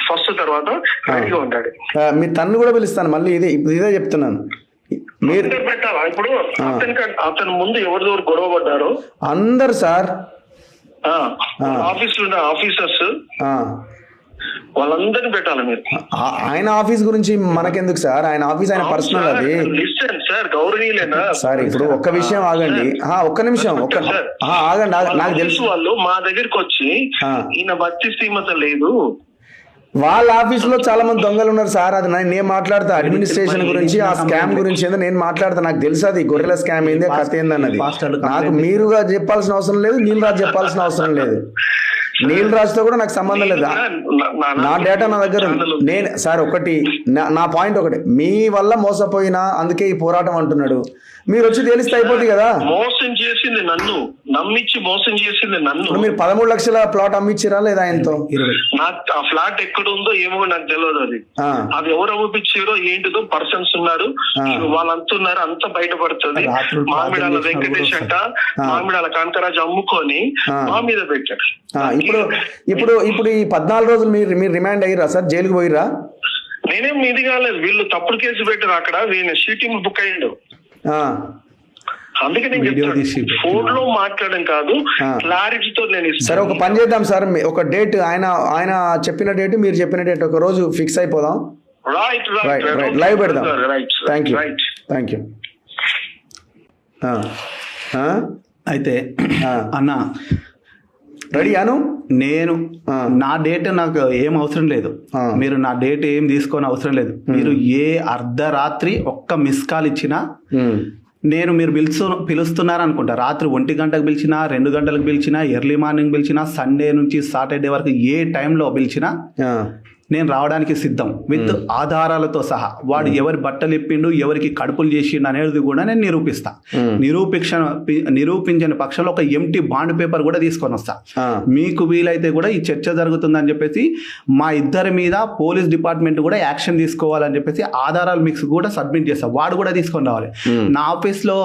ఫస్ట్ తర్వాత రెడీగా ఉంటాడు. మీ తన్ను కూడా పిలుస్తాను మళ్ళీ. ఇదే చెప్తున్నాను. మీరు పెట్టాలా? ఇప్పుడు అతను ముందు ఎవరిదో గొడవ పడ్డారు అందరు సార్. ఆఫీస్ లో ఆఫీసర్స్ వాళ్ళందరినీ పెట్టాలి మీరు. ఆయన ఆఫీస్ గురించి మనకెందుకు సార్? ఆయన ఆఫీస్ ఆయన పర్సనల్. అది సార్ గౌరవనీయులేనా సార్? ఇప్పుడు ఒక్క విషయం ఆగండి, ఒక్క నిమిషం ఆగండి. నాకు తెలుసు వాళ్ళు మా దగ్గరికి వచ్చి ఈయన భక్తి స్థీమత లేదు, వాళ్ళ ఆఫీస్ లో చాలా మంది దొంగలు ఉన్నారు సార్. అది నేను మాట్లాడతా అడ్మినిస్ట్రేషన్ గురించి, ఆ స్కామ్ గురించి ఏందో నేను మాట్లాడతా. నాకు తెలుసు అది గొర్రెల స్కామ్ ఏంది, కథ ఏందన్నది. నాకు మీరుగా చెప్పాల్సిన అవసరం లేదు, నీల్ రాజు చెప్పాల్సిన అవసరం లేదు. నీల్ రాజుతో కూడా నాకు సంబంధం లేదు. నా డేటా నా దగ్గర నేను సార్ ఒకటి నా పాయింట్ ఒకటి, మీ వల్ల మోసపోయినా అందుకే ఈ పోరాటం అంటున్నాడు. మీరు వచ్చి తేలిస్తే అయిపోతుంది కదా. మోసం చేసింది నన్ను, నమ్మించి మోసం చేసింది నన్ను. మీరు 13 లక్షల ప్లాట్ అమ్మిచ్చిరా లేదా? ఎంతో? నాకు ఆ ఫ్లాట్ ఎక్కడ ఉందో ఏమో నాకు తెలియదు. అది ఎవరు అమ్మిపించారో ఏంటిదో పర్సన్స్ ఉన్నారు, వాళ్ళంతా ఉన్నారు, అంతా బయటపడుతుంది. మామిడాల వెంకటేష్ అంట మామిడాల కాంతరాజు అమ్ముకొని మా మీద పెట్టాడు. ఇప్పుడు ఈ 14 రోజులు మీరు రిమాండ్ అయ్యారా సార్? జైలుకి పోయిరా? నేనేం ఇది కాలేదు, వీళ్ళు తప్పుడు కేసు పెట్టారు అక్కడ. వీళ్ళు షీటింగ్ బుక్ అయ్యిండు. అందుకే నేను చెప్తాను, ఫోన్ లో మాట్లాడడం కాదు, క్లారిటీతో నేను ఇస్తాను. సరే ఒక పని చేద్దాం సార్, ఒక డేట్ ఆయన చెప్పిన డేట్ మీరు చెప్పిన డేట్ ఒక రోజు ఫిక్స్ అయిపోదాం. రైట్ లైవ్ పెడదాం. Thank you. అయితే అన్న రెడీ అను. నేను నా డేట్ నాకు ఏం అవసరం లేదు, మీరు నా డేట్ ఏం తీసుకొని అవసరం లేదు. మీరు ఏ అర్ధరాత్రి ఒక్క మిస్ కాల్ ఇచ్చినా మీరు పిలుస్తున్నారు అనుకుంటా, రాత్రి 1 గంటకు పిలిచినా 2 గంటలకు పిలిచినా ఎర్లీ మార్నింగ్ పిలిచినా సండే నుంచి సాటర్డే వరకు ఏ టైంలో పిలిచినా నేను రావడానికి సిద్ధం, విత్ ఆధారాలతో సహా. వాడు ఎవరి బట్టలు ఇప్పిండు, ఎవరికి కడుపులు చేసిండు అనేది కూడా నేను నిరూపిస్తా. నిరూపించని పక్షంలో ఒక ఎంటీ బాండ్ పేపర్ కూడా తీసుకొని వస్తా. మీకు వీలైతే కూడా ఈ చర్చ జరుగుతుందని చెప్పేసి మా ఇద్దరి మీద పోలీస్ డిపార్ట్మెంట్ కూడా యాక్షన్ తీసుకోవాలని చెప్పేసి ఆధారాలు మీకు కూడా సబ్మిట్ చేస్తా. వాడు కూడా తీసుకొని రావాలి. నా ఆఫీస్లో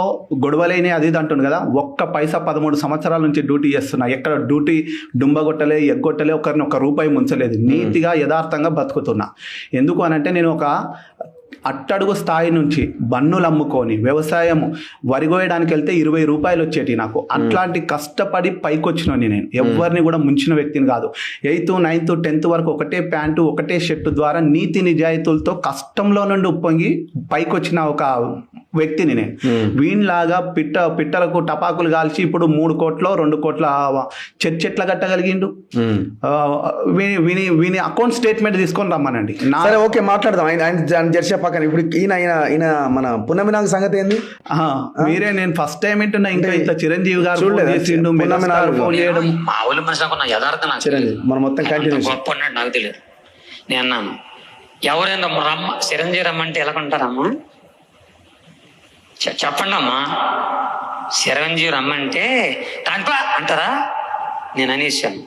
గొడవలేని అది అంటుంది కదా, ఒక్క పైసా 13 సంవత్సరాల నుంచి డ్యూటీ చేస్తున్నా, ఎక్కడ డ్యూటీ డుంబగొట్టలే ఎగ్గొట్టలే, ఒకరిని ₹1 ముంచలేదు, నీతిగా యథార్థంగా బతుకుతున్నా. ఎందుకు అనంటే నేను ఒక అట్టడుగు స్థాయి నుంచి బన్నులు అమ్ముకొని వ్యవసాయం వరిగోయడానికి వెళ్తే ₹20 వచ్చేటి నాకు. అట్లాంటి కష్టపడి పైకి వచ్చినని నేను ఎవరిని కూడా ముంచిన వ్యక్తిని కాదు. 8th 9th 10th వరకు ఒకటే ప్యాంటు ఒకటే షర్టు ద్వారా నీతి నిజాయితీలతో కష్టంలో నుండి ఉప్పొంగి పైకి వచ్చిన ఒక వ్యక్తిని నేను. వీళ్ళలాగా పిట్టలకు టపాకులు కాల్చి ఇప్పుడు 3 కోట్లు 2 కోట్ల చర్చ ఎట్లా కట్టగలిగిండు? వీని అకౌంట్ స్టేట్మెంట్ తీసుకొని రమ్మనండి. సరే ఓకే మాట్లాడదాం. ఆయన జర్షా పక్కన ఇప్పుడు ఈయన మన పున్నమినాగ్ సంగతి ఏంది? మీరే నేను ఫస్ట్ టైం వింటున్నా. ఇంకా ఇంత చిరంజీవి గారు చిరంజీవి మనం మొత్తం కంటిన్యూ గొప్ప ఉన్నాడు నాకు తెలియదు. నేను అన్నాను ఎవరైనా రమ్మ చిరంజీవి రమ్మంటే ఎలా కొంటారమ్మా చెప్పండి అమ్మా, చిరంజీవి రమ్మంటే దానిపా అంటారా? నేను అనేసాను,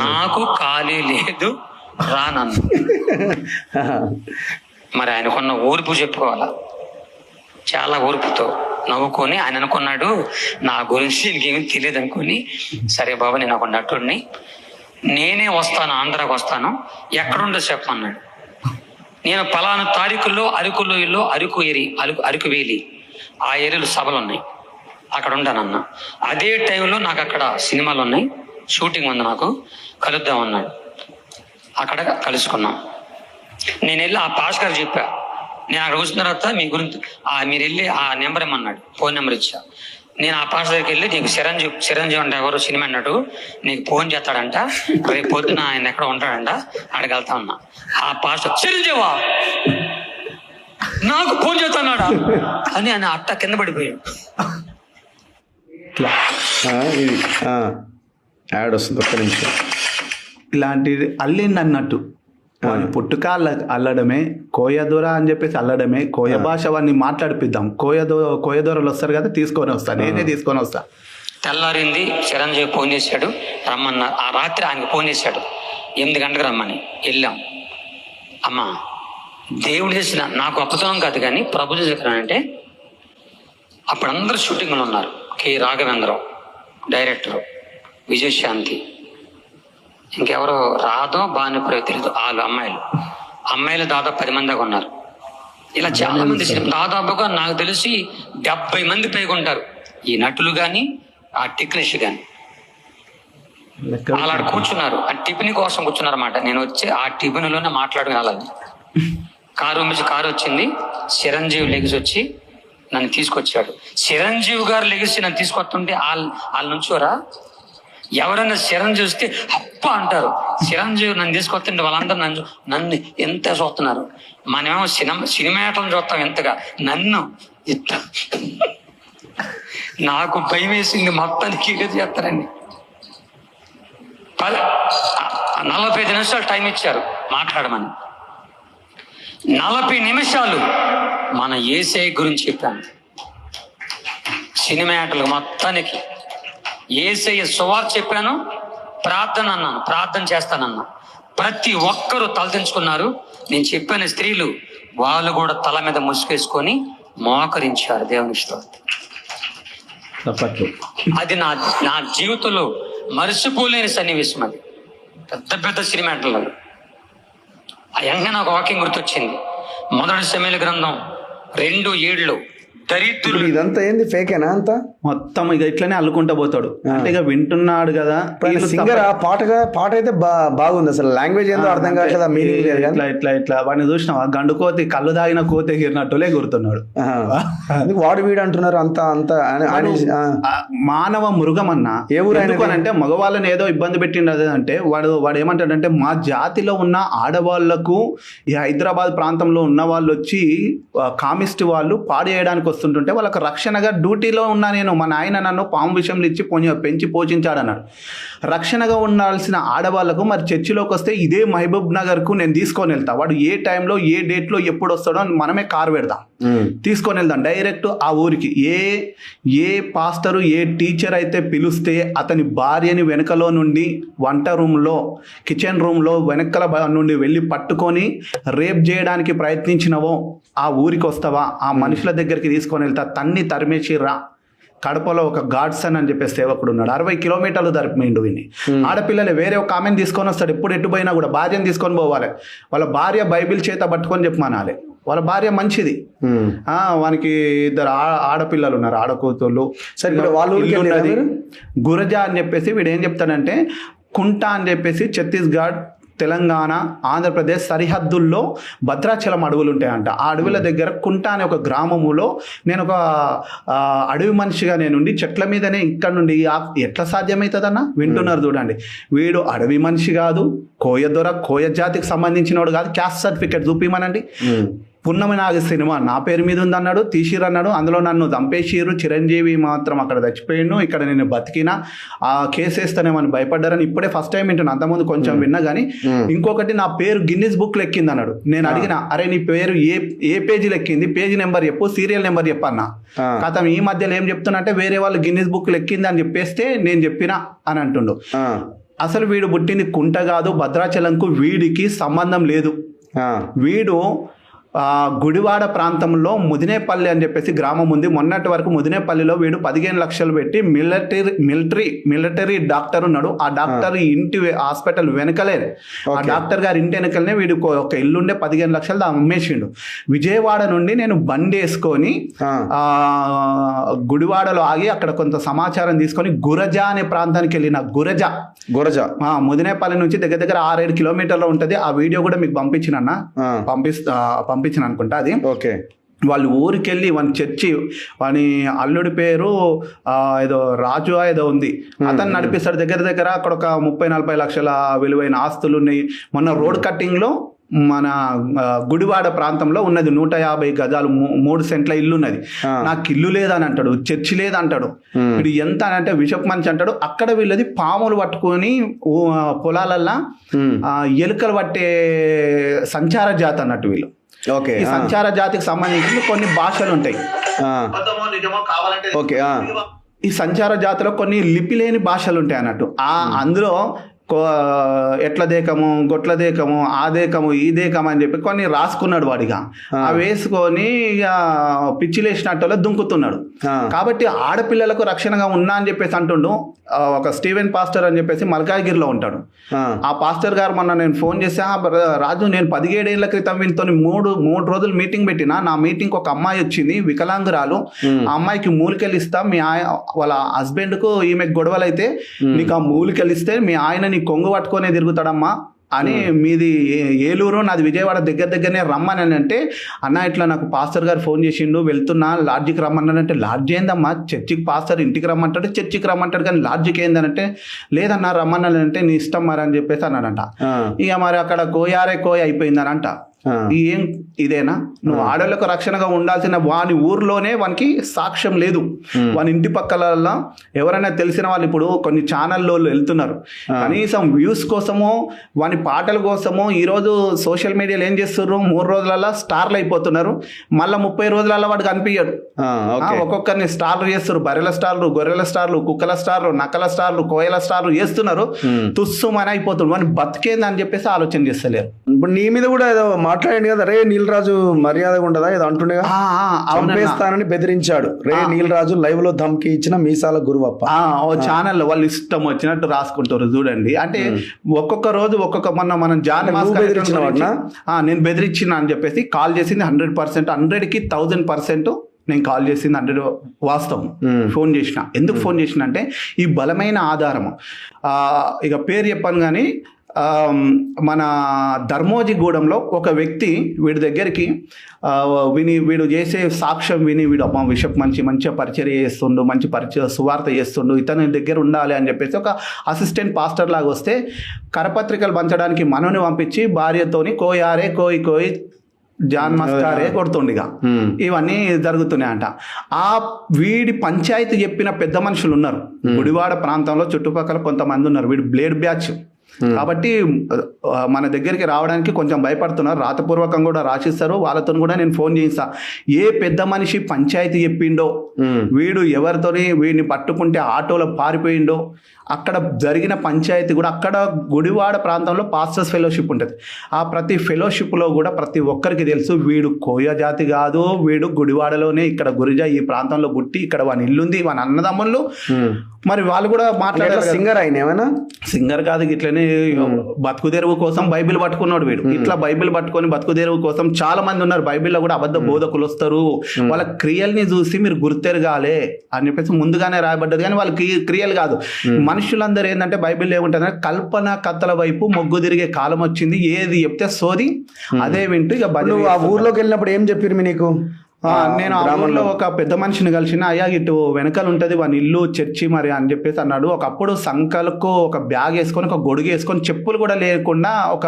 నాకు ఖాళీ లేదు రానన్ను. మరి ఆయనకున్న ఊర్పు చెప్పుకోవాలా, చాలా ఊర్పుతో నవ్వుకొని ఆయన అనుకున్నాడు నా గురించి ఇంకేమీ తెలియదు అనుకుని, సరే బాబా నేను ఒక నటుడిని, నేనే వస్తాను, ఆంధ్రాకి వస్తాను, ఎక్కడుండో చెప్పమన్నాడు. నేను పలానా తారీఖుల్లో అరకులోయలో అరకు వేలి ఆ ఏరియాలో సభలు ఉన్నాయి, అక్కడ ఉంటానన్నా. అదే టైంలో నాకు అక్కడ సినిమాలు ఉన్నాయి, షూటింగ్ ఉంది, నాకు కలుద్దామన్నాడు. అక్కడ కలుసుకున్నాం. నేను వెళ్ళి ఆ పాస్ గారు చెప్పా, నేను అక్కడ వచ్చిన తర్వాత మీ గురించి మీరు వెళ్ళి ఆ నెంబర్ ఇమ్మన్నాడు, ఫోన్ నెంబర్ ఇచ్చా. నేను ఆ పాస్ దగ్గరికి వెళ్ళి నీకు చిరంజీవి అంటే ఎవరు సినిమా అన్నాడు, నీకు ఫోన్ చేస్తాడంట, రేపు పొద్దున ఆయన ఎక్కడ ఉంటాడంట, అక్కడికి వెళ్తా ఉన్నా. ఆ పాస్ చిరంజీవా నాకు ఫోన్ చేస్తున్నాడా అని ఆయన అట్ట కింద పడిపోయాడు. యాడ్ వస్తుంది ఒక్క నిమిషం. ఇలాంటిది అల్లిండి అన్నట్టు పుట్టుక అల్లడమే, కోయదొర అని చెప్పేసి అల్లడమే, కోయ భాష వాడిని మాట్లాడిపిద్దాం. కోయదొరలు వస్తారు కదా, తీసుకొని వస్తాను, నేనే తీసుకొని వస్తా. తెల్లారింది, చిరంజీవి ఫోన్ చేశాడు రమ్మన్నారు. ఆ రాత్రి ఆయనకు ఫోన్ చేశాడు 8 గంటలకు రమ్మని. వెళ్ళాం. అమ్మా దేవుడు చేసిన నాకు గొప్పతనం కాదు కానీ ప్రభు చేశానంటే, అప్పుడు అందరూ షూటింగ్లు ఉన్నారు. కె రాఘవేంద్రరావు డైరెక్టరు, విజయశాంతి, ఇంకెవరో రాదో బానిపురో తెలియదు, వాళ్ళు అమ్మాయిలు దాదాపు 10 మంది దాకా ఉన్నారు. ఇలా చాలా మంది దాదాపుగా నాకు తెలిసి 70 మంది పైగా ఉంటారు, ఈ నటులు కానీ ఆ టెక్నీషియన్ కానీ. అలా కూర్చున్నారు, ఆ టిఫిన్ కోసం కూర్చున్నారు అన్నమాట. నేను వచ్చి ఆ టిఫిన్లోనే మాట్లాడుకుని వెళ్ళాలి. కారు వచ్చింది, చిరంజీవి లెగిసి వచ్చి నన్ను తీసుకొచ్చాడు. చిరంజీవి గారు లెగిసి నన్ను తీసుకొస్తుంటే వాళ్ళు నుంచోరా, ఎవరైనా చిరంజీవి చూస్తే అప్ప అంటారు. చిరంజీవి నన్ను తీసుకొస్తుంటే వాళ్ళందరూ నన్ను ఎంత చూస్తున్నారు. మనమేమో సినిమాటలను చూస్తాం ఎంతగా, నన్ను ఇంత నాకు భయం వేసింది. మొత్తానికి చేస్తారండి. 45 నిమిషాలు టైం ఇచ్చారు మాట్లాడమని. 40 నిమిషాలు మన యేసయ్య గురించి చెప్పాను. సినిమాటలు మొత్తానికి యేసయ్య సువార్త చెప్పాను, ప్రార్థన అన్నాను, ప్రార్థన చేస్తానన్నా. ప్రతి ఒక్కరూ తలదించుకున్నారు. నేను చెప్పిన స్త్రీలు వాళ్ళు కూడా తల మీద ముసుగేసుకొని మోకరించారు. దేవుని స్తోత్రం. అది నా జీవితంలో మరిచిపోలేని సన్నివేశం. అది పెద్ద పెద్ద సినిమాటలు. ఆ వెంటనే నాకు వాక్యం గుర్తొచ్చింది. 1 సమూయేలు గ్రంథం 2:7 దరిద్రులు. ఇదంతా ఏంది, ఫేకేనా అంతా? మొత్తం ఇక ఇట్లనే అల్లుకుంటా పోతాడు. అంటే ఇక వింటున్నాడు కదా. సింగర్ పాట అయితే బాగుంది. అసలు లాంగ్వేజ్ ఏందో అర్థం కావట్లేదు, మీనింగ్ లేదు. ఇట్లా ఇట్లా ఇట్లా వాడిని చూసినావా, గండు కోతి కళ్ళు దాగిన కోతి ఎగిరినట్టులే గుర్తున్నాడు. వాడు వీడు అంటున్నారు అంత అంత. మానవ మృగం అన్న. ఏ ఊరు అంటే మగవాళ్ళని ఏదో ఇబ్బంది పెట్టింది అంటే వాడు ఏమంటాడంటే, మా జాతిలో ఉన్న ఆడవాళ్లకు ఈ హైదరాబాద్ ప్రాంతంలో ఉన్న వాళ్ళు వచ్చి కామిస్ట్ వాళ్ళు పాడు చేయడానికి వస్తుంటుంటే వాళ్ళకి రక్షణగా డ్యూటీలో ఉన్నా నేను, మా నాయన నన్ను పాము విషయంలో ఇచ్చి పెంచి పోషించాడు అన్నాడు. రక్షణగా ఉండాల్సిన ఆడవాళ్లకు మరి చర్చిలోకి వస్తే ఇదే మహబూబ్ నగర్కు నేను తీసుకొని వెళ్తా. వాడు ఏ టైంలో ఏ డేట్లో ఎప్పుడు వస్తాడో మనమే కారు పెడదాం, తీసుకొని వెళ్దాం డైరెక్ట్ ఆ ఊరికి. ఏ పాస్టరు ఏ టీచర్ అయితే పిలిస్తే అతని భార్యని వెనకలో నుండి వంట రూమ్లో కిచెన్ రూమ్లో వెనకల నుండి వెళ్ళి పట్టుకొని రేప్ చేయడానికి ప్రయత్నించినవో ఆ ఊరికి వస్తావా, ఆ మనుషుల దగ్గరికి తీసుకొని వెళ్తా, తన్ని తరిమేసి రా. కడపలో ఒక గాడ్సన్ అని చెప్పే సేవకుడు ఉన్నాడు. 60 కిలోమీటర్లు తరిపిండు విని. ఆడపిల్లలు వేరే ఒక ఆమెను తీసుకొని వస్తాడు. ఎప్పుడు ఎటు పోయినా కూడా భార్యను తీసుకొని పోవాలి. వాళ్ళ భార్య బైబిల్ చేత పట్టుకొని చెప్పమనాలి. వాళ్ళ భార్య మంచిది. వానికి 2 ఆడపిల్లలు ఉన్నారు, ఆడకూతుళ్ళు. సరే, వాళ్ళు ఉన్నది గురజా అని చెప్పేసి వీడు ఏం చెప్తాడంటే, కుంటా అని చెప్పేసి ఛత్తీస్గఢ్, తెలంగాణ, ఆంధ్రప్రదేశ్ సరిహద్దుల్లో భద్రాచలం అడవులు ఉంటాయంట. ఆ అడవుల దగ్గర కుంటా అనే ఒక గ్రామములో నేను ఒక అడవి మనిషిగా నేనుండి చెట్ల మీదనే ఇక్కడ నుండి ఎట్లా సాధ్యమవుతుందన్న వింటున్నారు చూడండి. వీడు అడవి మనిషి కాదు, కోయ జాతికి సంబంధించినవాడు కాదు. క్యాస్ట్ సర్టిఫికేట్ చూపిమనండి. పున్నమి నాగ సినిమా నా పేరు మీద ఉంది అన్నాడు, తీసిరన్నాడు. అందులో నన్ను చంపేసిరు, చిరంజీవి మాత్రం అక్కడ చచ్చిపోయాను, ఇక్కడ నేను బతికినా, ఆ కేసు వేస్తానేమని భయపడ్డారని ఇప్పుడే ఫస్ట్ టైం వింటున్నా. అంతకుముందు కొంచెం విన్నా కానీ. ఇంకొకటి, నా పేరు గిన్నిస్ బుక్ లెక్కింది అన్నాడు. నేను అడిగిన, అరే నీ పేరు ఏ పేజీ లెక్కింది, పేజీ నెంబర్ చెప్పు, సీరియల్ నెంబర్ చెప్పన్నా. కథం ఈ మధ్యలో ఏం చెప్తున్నా అంటే, వేరే వాళ్ళు గిన్నిస్ బుక్ లెక్కింది అని చెప్పేస్తే నేను చెప్పినా అని అంటుండు. అసలు వీడు పుట్టింది కుంట కాదు, భద్రాచలంకు వీడికి సంబంధం లేదు. వీడు గుడివాడ ప్రాంతంలో ముదినేపల్లి అని చెప్పేసి గ్రామం ఉంది. మొన్నటి వరకు ముదినేపల్లిలో వీడు 15 లక్షలు పెట్టి మిలిటరీ డాక్టర్ ఉన్నాడు. ఆ డాక్టర్ ఇంటి హాస్పిటల్ వెనకలే, ఆ డాక్టర్ గారి ఇంటి వెనకలనే వీడు ఒక ఇల్లుండే 15 లక్షలు అమ్మేసిండు. విజయవాడ నుండి నేను బండి వేసుకొని గుడివాడలో ఆగి అక్కడ కొంత సమాచారం తీసుకొని గురజా అనే ప్రాంతానికి వెళ్ళిన. గురజా ముదినేపల్లి నుంచి దగ్గర దగ్గర 6-7 కిలోమీటర్లో ఉంటది. ఆ వీడియో కూడా మీకు పంపించిన అనుకుంటా. అది ఓకే. వాళ్ళు ఊరికి వెళ్ళి వాని చర్చి, వాని అల్లుడి పేరు ఏదో రాజు ఏదో ఉంది, అతను నడిపిస్తాడు. దగ్గర దగ్గర అక్కడ ఒక 30-40 లక్షల విలువైన ఆస్తులు ఉన్నాయి. మొన్న రోడ్ కట్టింగ్ లో మన గుడివాడ ప్రాంతంలో ఉన్నది 150 గజాలు 3 సెంట్ల ఇల్లు ఉన్నది. నాకు ఇల్లు లేదని అంటాడు, చర్చి లేదంటాడు. వీడు ఎంత అని అంటే విషప్ మనిషి అంటాడు. అక్కడ వీళ్ళది పాములు పట్టుకొని పొలాలల్లా ఎలుకలు పట్టే సంచార జాతి అన్నట్టు వీళ్ళు. ఓకే. ఈ సంచార జాతికి సంబంధించిన కొన్ని భాషలు ఉంటాయి. ఓకే. ఈ సంచార జాతిలో కొన్ని లిపి లేని భాషలు ఉంటాయి అన్నట్టు. అందులో ఎట్ల దేకము, గొట్ల దేకము, ఆ దేకము, ఈ దేకము అని చెప్పి కొన్ని రాసుకున్నాడు వాడిగా. అవి వేసుకొని ఇక పిచ్చిలేసినట్టులో దుంకుతున్నాడు. కాబట్టి ఆడపిల్లలకు రక్షణగా ఉన్నా అని చెప్పేసి అంటుండు. ఒక స్టీవెన్ పాస్టర్ అని చెప్పేసి మల్కాజ్గిరిలో ఉంటాడు. ఆ పాస్టర్ గారు మొన్న నేను ఫోన్ చేసా, రాజు నేను 17 ఏళ్ల క్రితం వీళ్ళతో మూడు రోజులు మీటింగ్ పెట్టినా. నా మీటింగ్ ఒక అమ్మాయి వచ్చింది, వికలాంగురాలు. ఆ అమ్మాయికి మూలికలు ఇస్తా, మీ వాళ్ళ హస్బెండ్ కు ఈమెకు గొడవలు అయితే నీకు ఆ మూలికలు ఇస్తే మీ ఆయన నీ కొంగు పట్టుకొనే తిరుగుతాడమ్మా అని. మీది ఏలూరు, నాది విజయవాడ, దగ్గరనే రమ్మని అంటే, అన్న ఇట్లా నాకు పాస్టర్ గారు ఫోన్ చేసిండు, వెళ్తున్నా, లాడ్జికి రమ్మన్నాడంటే. లాడ్జి ఏందమ్మా, చర్చికి పాస్టర్ ఇంటికి రమ్మంటాడు, చర్చికి రమ్మంటాడు, కానీ లాడ్జికి ఏందనంటే, లేదన్నా రమ్మన్నాడంటే నీ ఇష్టం మరి అని చెప్పేసి అన్నాడంట. ఇక మరి అక్కడ కోయ అయిపోయిందని అంట. ఏం ఇదేనా? నువ్వు ఆడవాళ్ళకు రక్షణగా ఉండాల్సిన వాని ఊర్లోనే వానికి సాక్ష్యం లేదు. వాని ఇంటి పక్కల ఎవరైనా తెలిసిన వాళ్ళు ఇప్పుడు కొన్ని ఛానల్లో వెళ్తున్నారు, కనీసం వ్యూస్ కోసమో వాని పాటల కోసమో ఈరోజు సోషల్ మీడియాలో ఏం చేస్తున్నారు, 3 రోజులలో స్టార్లు అయిపోతున్నారు, మళ్ళీ 30 రోజులలో వాడు కనిపించడు. ఒక్కొక్కరిని స్టార్లు చేస్తారు, బర్రెల స్టార్లు, గొర్రెల స్టార్లు, కుక్కల స్టార్లు, నక్కల స్టార్లు, కోయల స్టార్లు చేస్తున్నారు. తుస్సుమని అయిపోతుంది. వాని బతికేంది అని చెప్పేసి ఆలోచన చేస్తలేరు. ఇప్పుడు నీ మీద కూడా ఏదో మాట్లాడండి కదా, రే నీలరాజు మర్యాదగా ఉండదా ఏదో అంటుండేగా, చంపేస్తానని బెదిరించాడు. రే నీలరాజు లైవ్ లో ధమ్కి ఇచ్చిన మీసాల గురువప్ప. ఓ ఛానల్ వాళ్ళు ఇష్టం వచ్చినట్టు రాసుకుంటారు చూడండి. అంటే ఒక్కొక్క రోజు ఒక్కొక్క మనం జాన్ నేను బెదిరించిన అని చెప్పేసి కాల్ చేసింది 100%, 100కి 1000% నేను కాల్ చేసింది 100 వాస్తవం. ఫోన్ చేసిన, ఎందుకు ఫోన్ చేసిన అంటే ఈ బలమైన ఆధారము. ఇక పేరు చెప్పాను కానీ మన ధర్మోజిగూడెంలో ఒక వ్యక్తి వీడి దగ్గరికి వీడు చేసే సాక్ష్యం విని వీడు అమ్మ విషప్ మంచిగా పరిచర్య చేస్తుండు, మంచి సువార్త చేస్తుండు, ఇతని దగ్గర ఉండాలి అని చెప్పేసి ఒక అసిస్టెంట్ పాస్టర్ లాగా వస్తే కరపత్రికలు పంచడానికి మనని పంపించి భార్యతోని కోయారే కోయి జాన్ మస్కారే కొడుతుండిగా ఇవన్నీ జరుగుతున్నాయంట. వీడి పంచాయతీ చెప్పిన పెద్ద మనుషులు ఉన్నారు గుడివాడ ప్రాంతంలో, చుట్టుపక్కల కొంతమంది ఉన్నారు. వీడు బ్లేడ్ బ్యాచ్ కాబట్టి మన దగ్గరికి రావడానికి కొంచెం భయపడుతున్నారు. రాతపూర్వకం కూడా రాసిస్తారు. వాళ్ళతో కూడా నేను ఫోన్ చేయిస్తా. ఏ పెద్ద మనిషి పంచాయతీ చెప్పిండో, వీడు ఎవరితోని వీడిని పట్టుకుంటే ఆటోలో పారిపోయిండో, అక్కడ జరిగిన పంచాయతీ కూడా అక్కడ గుడివాడ ప్రాంతంలో పాస్టర్స్ ఫెలోషిప్ ఉంటుంది. ఆ ప్రతి ఫెలోషిప్లో కూడా ప్రతి ఒక్కరికి తెలుసు వీడు కోయ జాతి కాదు, వీడు గుడివాడలోనే ఇక్కడ గురిజా ఈ ప్రాంతంలో పుట్టి ఇక్కడ వాని ఇల్లుంది, వాని అన్నదమ్ముళ్ళు. మరి వాళ్ళు కూడా మాట్లాడారు. సింగర్ ఆయన ఏమైనా? సింగర్ కాదు, ఇట్లనే బతుకుదెరువు కోసం బైబిల్ పట్టుకున్నాడు వీడు. ఇట్లా బైబిల్ పట్టుకొని బతుకుదెరువు కోసం చాలా మంది ఉన్నారు. బైబిల్లో కూడా అబద్ధ బోధకులు వస్తారు. వాళ్ళ క్రియల్ని చూసి మీరు గుర్తెరగాలే అని చెప్పేసి ముందుగానే రాయబడ్డది. కానీ వాళ్ళ క్రియలు కాదు. మనుషులందరూ ఏంటంటే బైబిల్ ఏముంటుందంటే కల్పన కథల వైపు మొగ్గు తిరిగే కాలం వచ్చింది. ఏది చెప్తే సోది అదే వింటూ ఇక ఆ ఊర్లోకి వెళ్ళినప్పుడు ఏం చెప్పారు మీకు? నేను ఆ ఊర్లో ఒక పెద్ద మనిషిని కలిసిన, అయ్యా ఇటు వెనకాల ఉంటుంది వాని ఇల్లు చర్చి మరి అని చెప్పేసి అన్నాడు. ఒకప్పుడు సంకలకు ఒక బ్యాగ్ వేసుకొని ఒక గొడుగు వేసుకొని చెప్పులు కూడా లేకుండా ఒక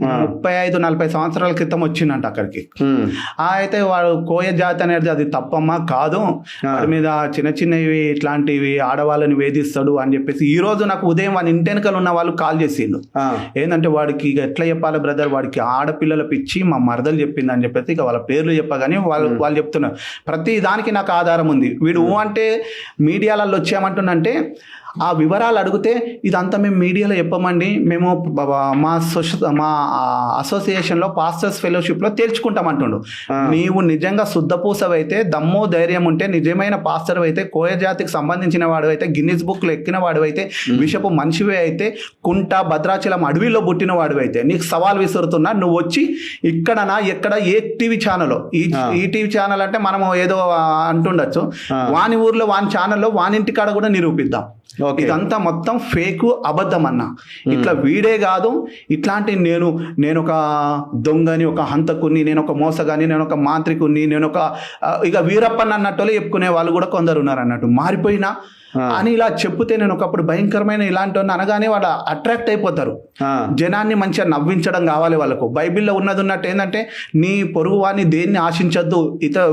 35-40 సంవత్సరాల క్రితం వచ్చిందంట అక్కడికి. అయితే వాడు కోయ జాతి అనేది అది తప్పమ్మా కాదు, వాడి మీద చిన్నవి ఇట్లాంటివి ఆడవాళ్ళని వేధిస్తాడు అని చెప్పేసి ఈ రోజు నాకు ఉదయం వాని ఇంటి వెనకాల ఉన్న వాళ్ళు కాల్ చేసిండు. ఏంటంటే వాడికి ఇక ఎట్లా చెప్పాలి బ్రదర్, వాడికి ఆడపిల్లల పిచ్చి మా మరదలు చెప్పింది అని చెప్పేసి ఇక వాళ్ళ పేర్లు చెప్పగానే వాళ్ళు చెప్తున్నారు. ప్రతి దానికి నాకు ఆధారం ఉంది. వీడు అంటే మీడియాలలో వచ్చామంటుందంటే ఆ వివరాలు అడిగితే ఇదంతా మేము మీడియాలో చెప్పమండి, మేము మా అసోసియేషన్లో పాస్టర్స్ ఫెలోషిప్లో తేల్చుకుంటామంటుండు. నీవు నిజంగా శుద్ధపూసవైతే, దమ్ము ధైర్యం ఉంటే, నిజమైన పాస్టర్ అయితే, కోయ జాతికి సంబంధించిన వాడు అయితే, గిన్నిస్ బుక్లో ఎక్కిన వాడు అయితే, విషపు మనిషివే అయితే, కుంట భద్రాచలం అడవిలో పుట్టిన వాడు అయితే నీకు సవాల్ విసురుతున్నా. నువ్వు వచ్చి ఇక్కడనా ఎక్కడ ఏ టీవీ ఛానల్, ఈ టీవీ ఛానల్ అంటే మనం ఏదో అంటుండొచ్చు, వాని ఊర్లో వాని ఛానల్లో వాని ఇంటికాడ కూడా నిరూపిద్దాం. ఇదంతా మొత్తం ఫేకు, అబద్ధం అన్న. ఇట్లా వీడే కాదు, ఇట్లాంటి నేను ఒక దొంగని, ఒక హంతకుని, నేను ఒక మోసగాని, నేను ఒక మాంత్రికుని, నేను ఒక ఇక వీరప్పని అన్నట్టు చెప్పుకునే వాళ్ళు కూడా కొందరు ఉన్నారు అన్నట్టు. మారిపోయినా అని ఇలా చెప్తే నేను ఒకప్పుడు భయంకరమైన ఇలాంటి అనగానే వాళ్ళు అట్రాక్ట్ అయిపోతారు. జనాన్ని మంచిగా నవ్వించడం కావాలి వాళ్ళకు. బైబిల్లో ఉన్నది ఉన్నట్టు ఏంటంటే నీ పొరుగు వాడిని దేన్ని ఆశించద్దు,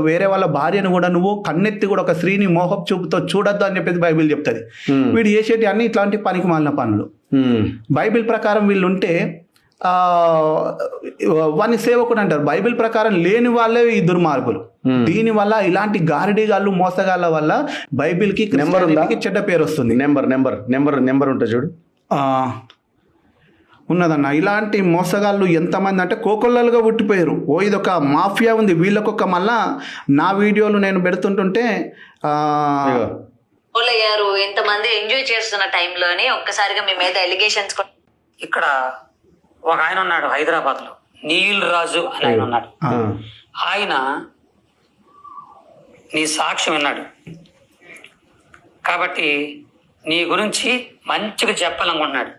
వేరే వాళ్ళ భార్యను కూడా నువ్వు కన్నెత్తి కూడా ఒక స్త్రీని మోహపు చూపుతో చూడొద్దు అని చెప్పేసి బైబిల్ చెప్తుంది. వీడు చేసేటి అన్ని ఇట్లాంటి పనికి మాలిన పనులు. బైబిల్ ప్రకారం వీళ్ళు ఉంటే వాడిని సేవకుడు అంటారు. బైబిల్ ప్రకారం లేని వాళ్ళే ఈ దుర్మార్గులు. దీనివల్ల ఇలాంటి గారడీగాళ్ళు, మోసగాళ్ళ వల్ల బైబిల్కి చెడ్డ పేరు వస్తుంది. నెంబర్ ఉంటుంది చూడు, ఉన్నదన్న. ఇలాంటి మోసగాళ్ళు ఎంతమంది అంటే కోకొల్లలుగా పుట్టిపోయారు. ఇదొక మాఫియా ఉంది వీళ్ళకొక. మళ్ళా నా వీడియోలు నేను పెడుతుంటుంటే ఎంతమంది ఎంజాయ్ చేస్తున్న టైంలోనే ఒక్కసారిగా మీ మీద ఎలిగేషన్స్. ఇక్కడ ఒక ఆయన ఉన్నాడు హైదరాబాద్ లో, నీలరాజు అని ఆయన ఉన్నాడు. ఆయన నీ సాక్ష్యం విన్నాడు కాబట్టి నీ గురించి మంచిగా చెప్పాలనుకుంటున్నాడు.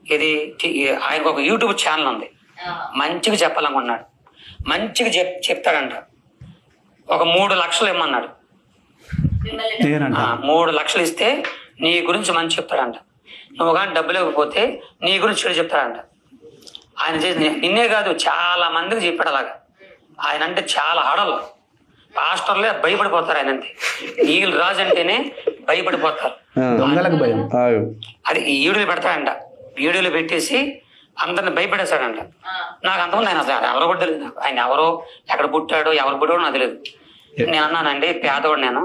ఇది ఆయనకు ఒక యూట్యూబ్ ఛానల్ ఉంది, మంచిగా చెప్పాలనుకుంటున్నాడు. మంచిగా చెప్తాడంట. ఒక 3 లక్షలు ఇమ్మన్నాడు. 3 లక్షలు ఇస్తే నీ గురించి మంచి చెప్తాడంట. నువ్వు కానీ డబ్బులు ఇవ్వకపోతే నీ గురించి చెడు చెప్తాడంట. ఆయన చేసి నిన్నే కాదు చాలా మందికి చెప్పాడు అలాగా. ఆయన అంటే చాలా హడలు, పాస్టర్లే భయపడిపోతారు. ఆయన అంటే నీళ్ళు రాజు అంటేనే భయపడిపోతారు. దొంగలకు భయం. అది వీడియోలు పెడతాడంట, వీడియోలు పెట్టేసి అందరిని భయపెడేస్తాడంట. నాకు అంతమంది ఆయన అసలు ఎవరో కూడా తెలియదు. ఆయన ఎవరో ఎక్కడ పుట్టాడో ఎవరు పుట్టాడో నాకు తెలియదు. నేను అన్నానండి పేదవాడు, నేను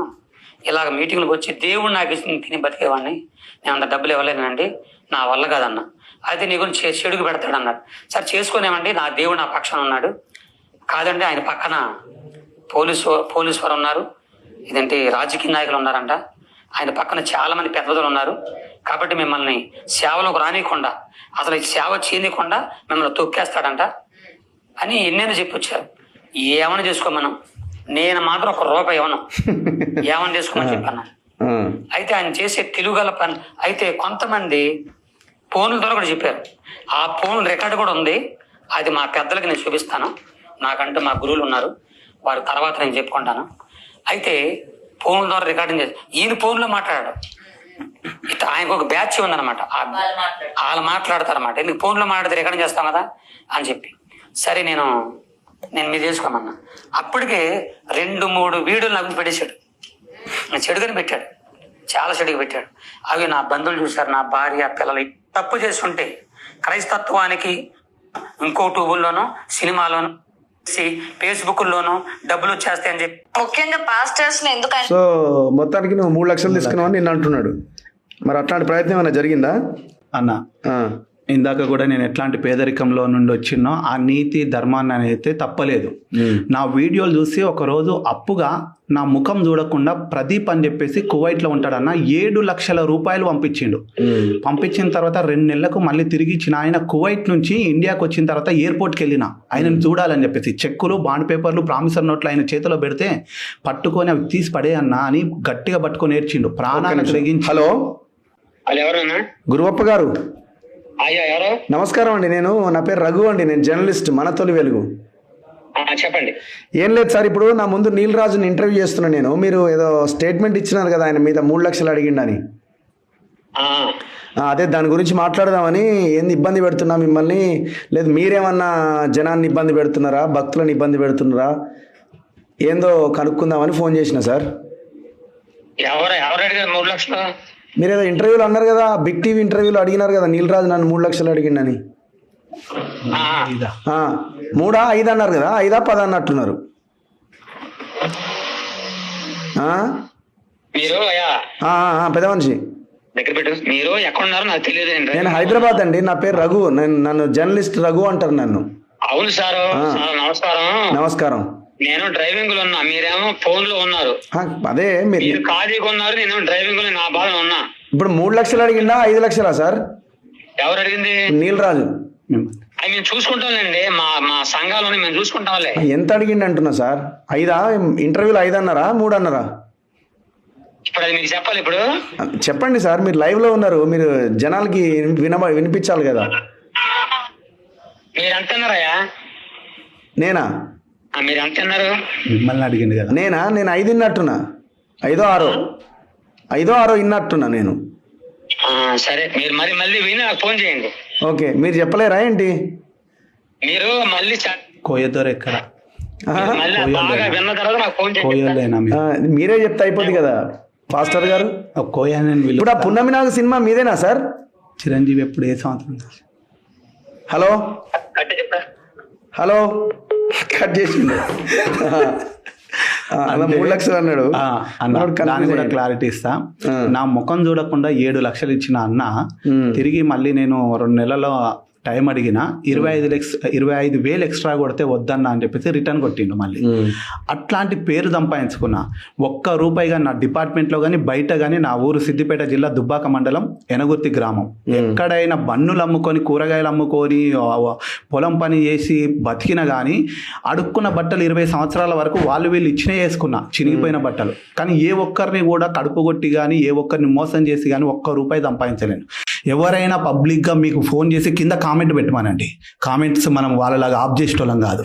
ఇలాగ మీటింగ్లకు వచ్చి దేవుడు నాకు ఇచ్చి తిని బతికేవాడిని, నేను అంత డబ్బులు ఇవ్వలేనండి, నా వల్ల కాదన్నా. అయితే నీ గురించి చెడుగు పెడతాడు అన్నాడు. సరే చేసుకునేమండి, నా దేవుడు నా పక్షాన ఉన్నాడు. కాదండి ఆయన పక్కన పోలీసు వారు ఉన్నారు, ఇదేంటి రాజకీయ నాయకులు ఉన్నారంట, ఆయన పక్కన చాలా మంది పెద్దలు ఉన్నారు, కాబట్టి మిమ్మల్ని సేవలోకి రానియకుండా అసలు ఈ సేవ చేయకుండా మిమ్మల్ని తొక్కేస్తాడంట అని ఎన్నైనా చెప్పొచ్చారు. ఏమైనా చేసుకో మనం, నేను మాత్రం ₹1 ఇవ్వను, ఏమైనా చేసుకోమని చెప్పాను. అయితే ఆయన చేసే తెలుగుగల పని. అయితే కొంతమంది ఫోన్ల ద్వారా కూడా చెప్పారు. ఆ ఫోన్ రికార్డు కూడా ఉంది, అది మా పెద్దలకి నేను చూపిస్తాను, నాకంటూ మా గురువులు ఉన్నారు, వారి తర్వాత నేను చెప్పుకుంటాను. అయితే ఫోన్ ద్వారా రికార్డింగ్ చేసి ఈయన ఫోన్లో మాట్లాడాడు. ఇట్లా ఆయనకు ఒక బ్యాచ్ ఉందన్నమాట, వాళ్ళు మాట్లాడతారన్నమాట. ఎందుకు ఫోన్లో మాట్లాడితే రికార్డింగ్ చేస్తాం కదా అని చెప్పి, సరే నేను మీరు చేసుకోమన్నా. అప్పటికే 2-3 వీడియోలు నాకు పెట్టేశాడు, చెడుగానే పెట్టాడు, చాలా చెడుగా పెట్టాడు. అవి నా బంధువులు చూశారు, నా భార్య పిల్లలు తప్పు చేస్తుంటే క్రైస్తత్వానికి ఇంకో ట్యూబుల్లోనూ సినిమాలోనూ ఫేస్బుక్లోనూ డబ్బులు వచ్చేస్తాయని చెప్పి ముఖ్యంగా పాస్టర్స్ ఎందుకు. సో మొత్తానికి నువ్వు 3 లక్షలు తీసుకున్నావని నిన్ను అంటున్నాడు. మరి అట్లాంటి ప్రయత్నం ఏమైనా జరిగిందా అన్న? ఇందాక కూడా నేను ఎట్లాంటి పేదరికంలో నుండి వచ్చినో ఆ నీతి ధర్మాన్ని అయితే తప్పలేదు. నా వీడియోలు చూసి ఒకరోజు అప్పుగా నా ముఖం చూడకుండా ప్రదీప్ అని చెప్పేసి కువైట్లో ఉంటాడన్న 7 లక్షల రూపాయలు పంపించిండు. పంపించిన తర్వాత 2 నెలలకు మళ్ళీ తిరిగి ఇచ్చిన. ఆయన కువైట్ నుంచి ఇండియాకి వచ్చిన తర్వాత ఎయిర్పోర్ట్కి వెళ్ళిన ఆయనను చూడాలని చెప్పేసి చెక్కులు, బాండ్ పేపర్లు, ప్రామిసర్ నోట్లు ఆయన చేతిలో పెడితే పట్టుకొని అవి తీసి పడే అన్న అని గట్టిగా పట్టుకొని ఏడ్చిండు, ప్రాణాన్ని తెగించి. హలో ఎవరన్నా? గురువప్ప గారు అయ్యా ఎవరు? నమస్కారం అండి, నా పేరు రఘు అండి, నేను జర్నలిస్ట్, మన తొలి వెలుగు. చెప్పండి. ఏం లేదు సార్, ఇప్పుడు నా ముందు నీల్ రాజుని ఇంటర్వ్యూ చేస్తున్నాను నేను. మీరు ఏదో స్టేట్మెంట్ ఇచ్చినారు కదా ఆయన మీద 3 లక్షలు అడిగిండని. అదే దాని గురించి మాట్లాడదామని. ఏంది ఇబ్బంది పెడుతున్నా మిమ్మల్ని, లేదు మీరేమన్నా జనాన్ని ఇబ్బంది పెడుతున్నారా, భక్తులను ఇబ్బంది పెడుతున్నారా, ఏందో కనుక్కుందామని ఫోన్ చేసిన సార్. ఎవరు అడిగారు 3 లక్షలు? మీరు ఏదో ఇంటర్వ్యూలో అన్నారు కదా, బిగ్ టీవీ ఇంటర్వ్యూలో అడిగినారు కదా నీల్ రాజు నన్ను 3 లక్షలు అడిగిండని. 3 5 అన్నారు కదా, 5 10 అన్నట్టున్నారు. మీరు పెద్ద మనిషి దగ్గర పెట్టు. మీరు ఎక్కడ ఉన్నారో నాకు తెలియదు. నేను హైదరాబాద్ అండి, నా పేరు రఘు, నన్ను జర్నలిస్ట్ రఘు అంటారు నన్ను. అవును సార్, నమస్కారం. నమస్కారం. నేను డ్రైవింగ్ లో ఉన్నా, మీరేమో ఫోన్ లో ఉన్నారు. అదే మీరు ఖాళీగా ఉన్నారు, నేను డ్రైవింగ్ లో నా బాధ ఉన్నా. ఇప్పుడు 3 లక్షలు అడిగిందా 5 లక్షలా సార్? ఎవరు అడిగింది? నీల్ రాజు. అవి మేము చూసుకుంటాంలేండి, మా సంఘాలని మేము చూసుకుంటాంలే. ఎంత అడిగిండి అంటున్నా సార్? 5 ఇంటర్వ్యూలో 5 అన్నారా 3 అన్నారా? ఇప్పుడు అది మీకు చెప్పాలి. ఇప్పుడు చెప్పండి సార్, మీరు లైవ్ లో ఉన్నారు, మీరు జనాలకి వినిపించాలి కదా. మీరు ఎంత అన్నారయ్యా? నేనా? మీరు ఎంత అన్నారు? మిమ్మల్ని అడిగింది కదా. నేను 5 ఇన్నట్టున్నా, 5 6 ఇన్నట్టున్నా నేను. సరే, మీరు మళ్ళీ విని నాకు ఫోన్ చేయండి. ఓకే, మీరు చెప్పలేరా ఏంటి? మీరు మళ్ళీ కోయదోరు ఎక్కడ? బాగా విన్న తర్వాత నాకు ఫోన్ చేయండి. మీరే చెప్తే అయిపోద్ది కదా పాస్టర్ గారు. ఇప్పుడు ఆ పున్నమి నాగు సినిమా మీదేనా సార్? చిరంజీవి ఎప్పుడు ఏ సంవత్సరం? హలో కట్ చేసిండు. 3 లక్షలు అన్నాడు. దాన్ని కూడా క్లారిటీ ఇస్తా. నా ముఖం చూడకుండా 7 లక్షలు ఇచ్చిన అన్న తిరిగి మళ్ళీ నేను 2 నెలల్లో టైం అడిగిన 25,000 ఎక్స్ట్రా కొడితే వద్దన్నా అని చెప్పేసి రిటర్న్ కొట్టిండు మళ్ళీ. అట్లాంటి పేరు సంపాదించుకున్నా. ₹1 నా డిపార్ట్మెంట్లో కానీ బయట కానీ, నా ఊరు సిద్దిపేట జిల్లా దుబ్బాక మండలం ఎనగుర్తి గ్రామం, ఎక్కడైనా బన్నులు అమ్ముకొని, కూరగాయలు అమ్ముకొని, పొలం పని చేసి బతికిన కానీ అడుక్కున్న బట్టలు 20 సంవత్సరాల వరకు వాళ్ళు వీళ్ళు ఇచ్చినే వేసుకున్నా, చినిగిపోయిన బట్టలు. కానీ ఏ ఒక్కరిని కూడా కడుపు కొట్టి కానీ, ఏ ఒక్కరిని మోసం చేసి కానీ ₹1 సంపాదించలేను. ఎవరైనా పబ్లిక్గా మీకు ఫోన్ చేసి కింద కామెంట్ కామెంట్ పెట్టమనండి. కామెంట్స్ మనం వాళ్ళలాగా ఆఫ్ చేసేటోళ్ళం కాదు.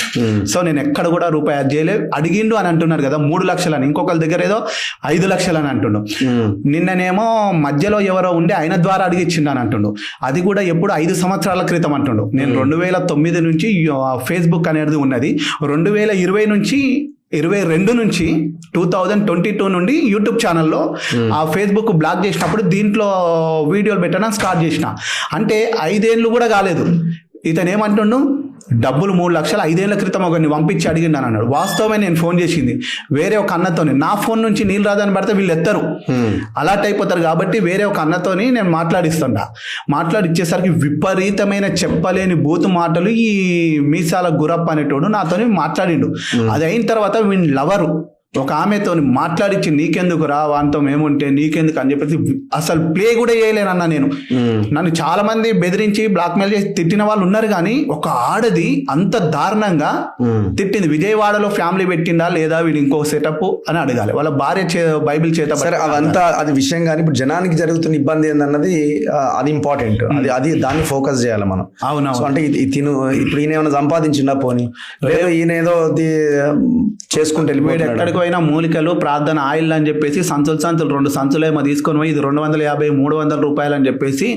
సో నేను ఎక్కడ కూడా రూపాయి యాడ్ చేయలేదు. అడిగిండు అని అంటున్నారు కదా 3 లక్షలు అని, ఇంకొకరి దగ్గర ఏదో 5 లక్షలు అని అంటుండు. నిన్ననేమో మధ్యలో ఎవరో ఉండి ఆయన ద్వారా అడిగిచ్చిండు అని అంటుండు. అది కూడా ఎప్పుడు 5 సంవత్సరాల క్రితం అంటుండు. నేను 2009 నుంచి ఫేస్బుక్ అనేది ఉన్నది, 2020 నుంచి 22 నుంచి 2022 నుండి యూట్యూబ్ ఛానల్లో ఆ ఫేస్బుక్ బ్లాక్ చేసినప్పుడు దీంట్లో వీడియోలు పెట్టడం స్టార్ట్ చేసిన. అంటే 5 ఏళ్ళు కూడా కాలేదు. ఇతను ఏమంటుండు, డబ్బులు 3 లక్షలు 5 ఏళ్ల క్రితం ఒకరిని పంపించి అడిగిండు అని అన్నాడు. వాస్తవమే నేను ఫోన్ చేసింది వేరే ఒక అన్నతోని, నా ఫోన్ నుంచి నీళ్ళు రాదని పడితే వీళ్ళు ఎత్తరు, అలర్ట్ అయిపోతారు. కాబట్టి వేరే ఒక అన్నతోని నేను మాట్లాడిచ్చేసరికి విపరీతమైన చెప్పలేని బూతు మాటలు ఈ మీసాల గురప్ప అనేటోడు నాతోని మాట్లాడిండు. అది అయిన తర్వాత వీళ్ళ లవరు ఒక ఆమెతో మాట్లాడిచ్చి నీకెందుకు రా వాంతో మేముంటే నీకెందుకు అని చెప్పేసి అసలు ప్లే కూడా చేయలేనన్నా నేను. నన్ను చాలా మంది బెదిరించి బ్లాక్మెయిల్ చేసి తిట్టిన వాళ్ళు ఉన్నారు, కానీ ఒక ఆడది అంత దారుణంగా తిట్టింది. విజయవాడలో ఫ్యామిలీ పెట్టిండా లేదా వీళ్ళు ఇంకో సెటప్ అని అడగాలి. వాళ్ళ భార్య బైబిల్ చేత. సరే అదంతా అది విషయం, కానీ ఇప్పుడు జనానికి జరుగుతున్న ఇబ్బంది ఏందన్నది అది ఇంపార్టెంట్. అది దాన్ని ఫోకస్ చేయాలి మనం. అవును. అంటే తిను ఇప్పుడు ఈయన ఏమైనా సంపాదించిండా పోనీ, లేదు ఈయన ఏదో చేసుకుంటే వెళ్ళిపోయాడు. ఎక్కడికి పోయినా మూలికలు ప్రార్థన ఆయిల్ అని చెప్పేసి సంచులు 2 సంచులు ఏమో తీసుకొని పోయి ఇది 250 300 రూపాయలు అని చెప్పేసి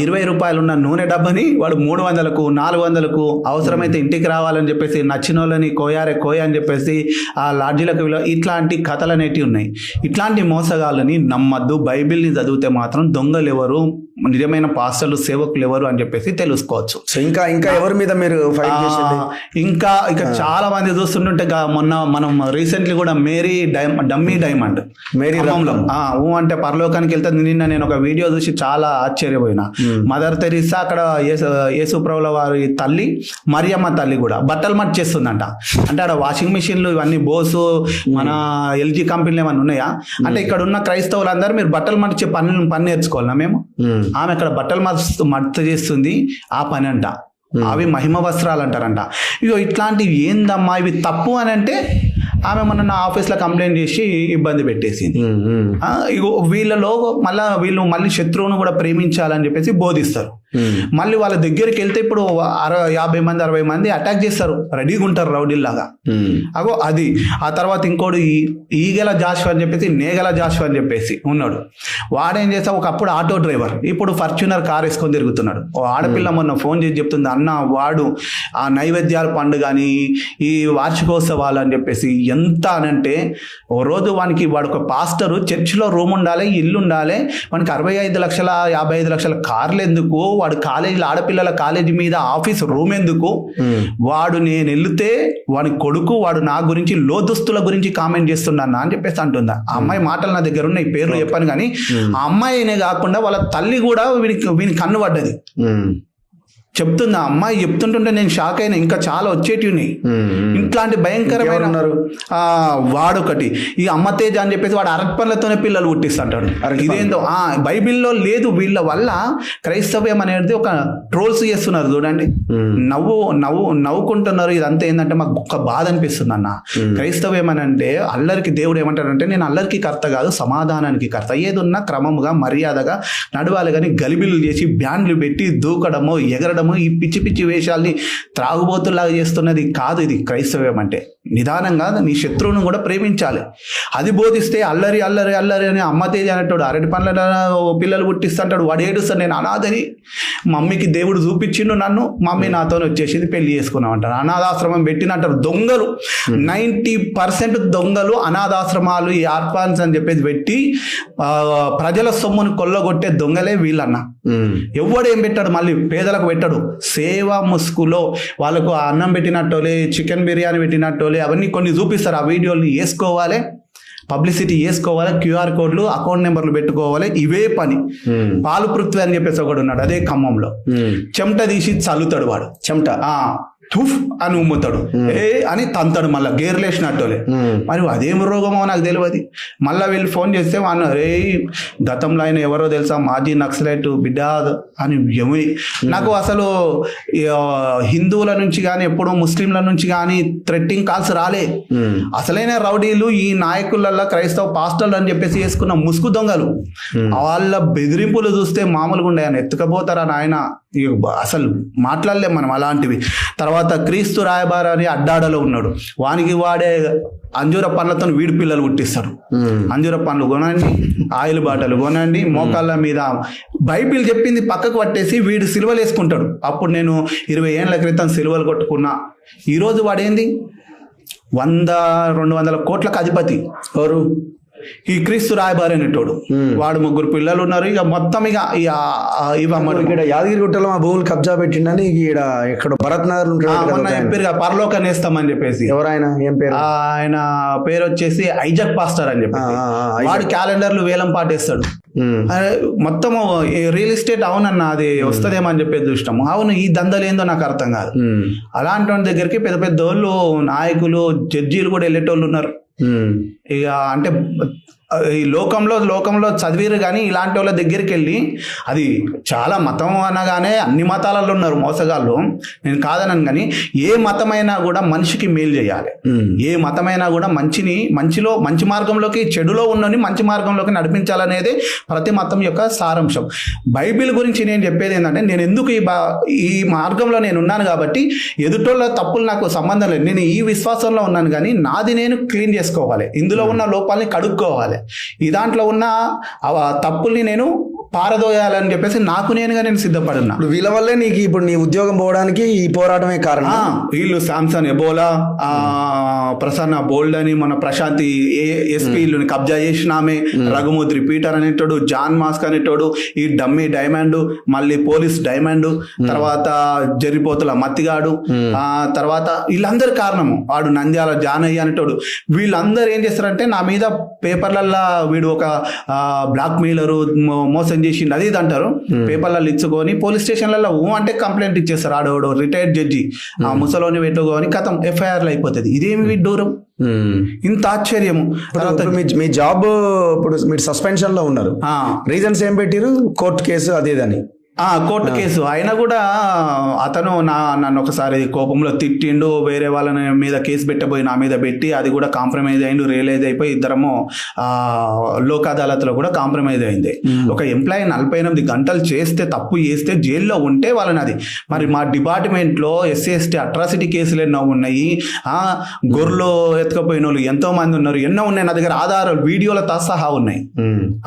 20 రూపాయలు ఉన్న నూనె డబ్బని వాడు 300కు 400కు అవసరమైతే ఇంటికి రావాలని చెప్పేసి నచ్చిన వాళ్ళని కోయ అని చెప్పేసి ఆ లాడ్జీలకు ఇట్లాంటి కథలు అనేటివి ఉన్నాయి. ఇట్లాంటి మోసగాళ్ళని నమ్మద్దు. బైబిల్ని చదివితే మాత్రం దొంగలు ఎవరు, నిజమైన పాస్టర్లు సేవకులు ఎవరు అని చెప్పేసి తెలుసుకోవచ్చు. సో ఇంకా ఎవరి మీద మీరు ఫైట్ చేసేది? ఇంకా చాలా మంది చూస్తుంటుంటే మొన్న మనం రీసెంట్లీ కూడా డమ్మీ డైమండ్ అంటే పరలోకానికి వెళ్తుంది. నిన్న నేను ఒక వీడియో చూసి చాలా ఆశ్చర్యపోయినా. మదర్ తెరీసా అక్కడ యేసుప్రభుల వారి తల్లి మరియమ్మ తల్లి కూడా బట్టలు మట్ చేస్తుందంట. అంటే అక్కడ వాషింగ్ మిషన్లు ఇవన్నీ బోసు మన ఎల్జీ కంపెనీలు ఏమన్నా ఉన్నాయా అంటే ఇక్కడ ఉన్న క్రైస్తవులందరూ మీరు బట్టలు మర్చే పని నేర్చుకోవాలన్నా మేము. ఆమె అక్కడ బట్టలు మడత చేస్తుంది ఆ పని అంట. అవి మహిమ వస్త్రాలు అంటారంట. ఇగో ఇట్లాంటివి ఏందమ్మా ఇవి తప్పు అని అంటే ఆమె మొన్న నా ఆఫీస్లో కంప్లైంట్ చేసి ఇబ్బంది పెట్టేసింది. ఇగో వీళ్ళలో వీళ్ళు మళ్ళీ శత్రువును కూడా ప్రేమించాలని చెప్పేసి బోధిస్తారు. మళ్ళీ వాళ్ళ దగ్గరికి వెళ్తే ఇప్పుడు 50 మంది 60 మంది అటాక్ చేస్తారు, రెడీగా ఉంటారు రౌడీల్లాగా. అగో అది. ఆ తర్వాత ఇంకోటి ఈగల జాషువా అని చెప్పేసి నేగల జాషువా అని చెప్పేసి ఉన్నాడు. వాడేం చేస్తా ఒకప్పుడు ఆటో డ్రైవర్, ఇప్పుడు ఫార్చ్యూనర్ కార్ వేసుకొని తిరుగుతున్నాడు. ఓ ఆడపిల్ల మొన్న ఫోన్ చేసి చెప్తుంది, అన్న వాడు ఆ నైవేద్యాల పండుగ అని ఈ వార్షికోత్సవాలు అని చెప్పేసి ఎంత అనంటే ఓ రోజు వాడికి ఒక పాస్టరు చర్చిలో రూమ్ ఉండాలి, ఇల్లు ఉండాలి, వానికి 65 లక్షల 55 లక్షల కార్లు ఎందుకు, వాడు కాలేజీలో ఆడపిల్లల కాలేజీ మీద ఆఫీస్ రూమ్ ఎందుకు, వాడు నేను వెళ్తే వాడి కొడుకు వాడు నా గురించి లోదుస్తుల గురించి కామెంట్ చేస్తున్నా అని చెప్పేసి అంటుందా. ఆ అమ్మాయి మాటలు నా దగ్గర ఉన్నాయి, పేర్లు చెప్పాను కానీ ఆ అమ్మాయినే కాకుండా వాళ్ళ తల్లి కూడా వీనికి కన్ను పడ్డది. చెప్తుంది ఆ అమ్మాయి చెప్తుంటుంటే నేను షాక్ అయినా. ఇంకా చాలా వచ్చేటివి ఇట్లాంటి భయంకరమైన. వాడొకటి ఈ అమ్మతేజ అని చెప్పేసి వాడు అరటిపండ్లతోనే పిల్లలు పుట్టిస్తుంటాడు. ఇదేందో బైబిల్లో లేదు. వీళ్ళ వల్ల క్రైస్తవ్యం అనేది ఒక ట్రోల్స్ చేస్తున్నారు చూడండి, నవ్వుకుంటున్నారు. ఇదంతా ఏంటంటే మాకు ఒక బాధ అనిపిస్తుంది అన్న. క్రైస్తవ్యం అని అంటే అల్లరికి దేవుడు ఏమంటాడంటే నేను అల్లరికి కర్త కాదు సమాధానానికి కర్త. ఏదున్నా క్రమముగా మర్యాదగా నడవాలి, కానీ గలిబిలు చేసి బ్యాండ్లు పెట్టి దూకడము ఎగరడము ఈ పిచ్చి పిచ్చి వేషాల్ని త్రాగుబోతులాగా చేస్తున్నది కాదు ఇది క్రైస్తవ్యం అంటే. నిదానంగా నీ శత్రువును కూడా ప్రేమించాలి. అది బోధిస్తే అల్లరి అల్లరి అల్లరి అని అమ్మతేజ అనేటాడు అరటి పండ్ల పిల్లలు పుట్టిస్తుంటాడు. వాడు ఏడుస్తాడు నేను అనాథని, మమ్మీకి దేవుడు చూపించిండు నన్ను, మమ్మీ నాతో వచ్చేసింది పెళ్లి చేసుకున్నాం అంటారు. అనాథాశ్రమం పెట్టినంటారు. దొంగలు 90% దొంగలు అనాథాశ్రమాలు ఈ ఆర్ఫాన్స్ అని చెప్పేసి పెట్టి ప్రజల సొమ్మును కొల్లగొట్టే దొంగలే వీళ్ళన్న. ఎవడేం పెట్టాడు మళ్ళీ పేదలకు పెట్టాడు. సేవా ముసుగులో వాళ్ళకు అన్నం పెట్టినట్టోలే, చికెన్ బిర్యానీ పెట్టినట్టోలే అవన్నీ కొన్ని చూపిస్తారు. ఆ వీడియోని వేసుకోవాలి, పబ్లిసిటీ చేసుకోవాలి, QR కోడ్లు అకౌంట్ నెంబర్లు పెట్టుకోవాలి. ఇవే పని. పాలు పృథ్వీ అని చెప్పేసి ఒకడు ఉన్నాడు అదే ఖమ్మంలో. చెమట తీసి చల్లుతాడు వాడు. చెమట తుఫ్ అని ఉమ్ముతాడు, అని తంతాడు, మళ్ళీ గేర్లేసినట్టోలే. మరి అదేం రోగమో నాకు తెలియదు. మళ్ళీ వీళ్ళు ఫోన్ చేస్తే వాడు గతంలో ఆయన ఎవరో తెలుసా మాజీ నక్సలైట్ బిడ్డ అని ఎమి. నాకు అసలు హిందువుల నుంచి కానీ ఎప్పుడో ముస్లింల నుంచి కానీ థ్రెట్టింగ్ కాల్స్ రాలే. అసలైన రౌడీలు ఈ నాయకులలో క్రైస్తవ పాస్టర్లు అని చెప్పేసి వేసుకున్న ముసుగు దొంగలు. వాళ్ళ బెదిరింపులు చూస్తే మామూలుగా ఉండే, ఆయన ఎత్తుకపోతారా నాయన అసలు మాట్లాడలేం మనం అలాంటివి. తర్వాత క్రీస్తు రాయబారి అని అడ్డాడలో ఉన్నాడు, వానికి వాడే అంజూర పండ్లతో వీడి పిల్లలు పుట్టిస్తారు. అంజూర పండ్లు కొనండి, ఆయిల్ బాటలు కొనండి, మోకాళ్ళ మీద బైబిల్ చెప్పింది పక్కకు పట్టేసి వీడు సిలువలు వేసుకుంటాడు. అప్పుడు నేను 20 ఏళ్ల క్రితం సిలువలు కొట్టుకున్నా. ఈరోజు వాడేంది 100-200 కోట్లకు అధిపతి. ఎవరు? ఈ క్రీస్తు రాయబారి అనేటోడు. వాడు 3 పిల్లలు ఉన్నారు. ఇక మొత్తం ఇక్కడ యాదగిరిగుట్టలో మా భూములు కబ్జా పెట్టిండని ఇక్కడ ఎక్కడ భరత్ నగర్ చెప్పారు పరలోక నేస్తామని చెప్పేసి. ఎవరైనా ఏం పేరు? ఆయన పేరు వచ్చేసి ఐజాక్ పాస్టర్ అని చెప్పి. వాడు క్యాలెండర్లు వేలం పాటేస్తాడు. మొత్తము రియల్ ఎస్టేట్ అవునన్నా అది వస్తుందేమో అని చెప్పేది చూసినాము. అవును, ఈ దందలు ఏందో నాకు అర్థం కాదు. అలాంటి వాడి దగ్గరికి పెద్ద పెద్ద వాళ్ళు, నాయకులు, జడ్జీలు కూడా వెళ్ళేటోళ్ళు ఉన్నారు. ఇక అంటే ఈ లోకంలో చదివిరు కానీ ఇలాంటి వాళ్ళ దగ్గరికి వెళ్ళి, అది చాలా మతం అనగానే అన్ని మతాలలో ఉన్నారు మోసగాళ్ళు, నేను కాదనను, కానీ ఏ మతమైనా కూడా మనిషికి మేలు చేయాలి. ఏ మతమైనా కూడా మంచి మార్గంలోకి, చెడులో ఉన్నని మంచి మార్గంలోకి నడిపించాలనేది ప్రతి మతం యొక్క సారాంశం. బైబిల్ గురించి నేను చెప్పేది ఏంటంటే, నేను ఎందుకు ఈ మార్గంలో నేను ఉన్నాను కాబట్టి ఎదుటోళ్ళ తప్పులు నాకు సంబంధం లేదు. నేను ఈ విశ్వాసంలో ఉన్నాను కానీ నాది నేను క్లీన్ చేసుకోవాలి, ఇందులో ఉన్న లోపాలని కడుక్కోవాలి, ఈ దాంట్లో ఉన్న తప్పుల్ని నేను పారదోయాలని చెప్పేసి నాకు నేనుగా నేను సిద్ధపడున్నా. వీళ్ళ వల్లే నీకు ఇప్పుడు నీ ఉద్యోగం పోవడానికి ఈ పోరాటమే కారణం. వీళ్ళు శాంసన్ ఎబోలా, ప్రసన్న బోల్డ్ అని, మన ప్రశాంతి ఎస్పీ ఇల్లుని కబ్జా చేసినామే, రఘుమూర్తి పీటర్ అనేటోడు, జాన్ మాస్క్ అనేటోడు, ఈ డమ్మీ డైమండ్, మళ్ళీ పోలీస్ డైమండ్, తర్వాత జరిపోతుల మత్తిగాడు, తర్వాత వీళ్ళందరి కారణము వాడు నంద్యాల జానయ్య అనేటోడు. వీళ్ళందరూ ఏం చేస్తారంటే నా మీద పేపర్లల్లో వీడు ఒక బ్లాక్ మెయిలరు, మోసం చేసిండు అది ఇది అంటారు. పేపర్లలో ఇచ్చుకొని పోలీస్ స్టేషన్లలో అంటే కంప్లైంట్ ఇచ్చేస్తారు. ఆడోడు రిటైర్డ్ జడ్జి ఆ ముసలోని పెట్టుకొని కథం ఎఫ్ఐఆర్లు అయిపోతుంది. ఇదేమి విడ్డూరం, ఇంత ఆశ్చర్యము. తర్వాత మీ జాబ్ ఇప్పుడు మీరు సస్పెన్షన్ లో ఉన్నారు, రీజన్స్ ఏం పెట్టిరు? కోర్టు కేసు అదేదని. కోర్టు కేసు అయినా కూడా అతను నన్ను ఒకసారి కోపంలో తిట్టిండు, వేరే వాళ్ళ మీద కేసు పెట్టబోయి నా మీద పెట్టి అది కూడా కాంప్రమైజ్ అయిండు, రియలైజ్ అయిపోయి ఇద్దరము లోక్ అదాలత్లో కూడా కాంప్రమైజ్ అయింది. ఒక ఎంప్లాయీ 48 గంటలు చేస్తే, తప్పు చేస్తే జైల్లో ఉంటే వాళ్ళని అది. మరి మా డిపార్ట్మెంట్లో SC/ST అట్రాసిటీ కేసులు ఎన్నో ఉన్నాయి, గొర్రెలు ఎత్తుకపోయిన వాళ్ళు ఎంతో మంది ఉన్నారు, ఎన్నో ఉన్నాయి. నా దగ్గర ఆధారాలు వీడియోలతో సహా ఉన్నాయి.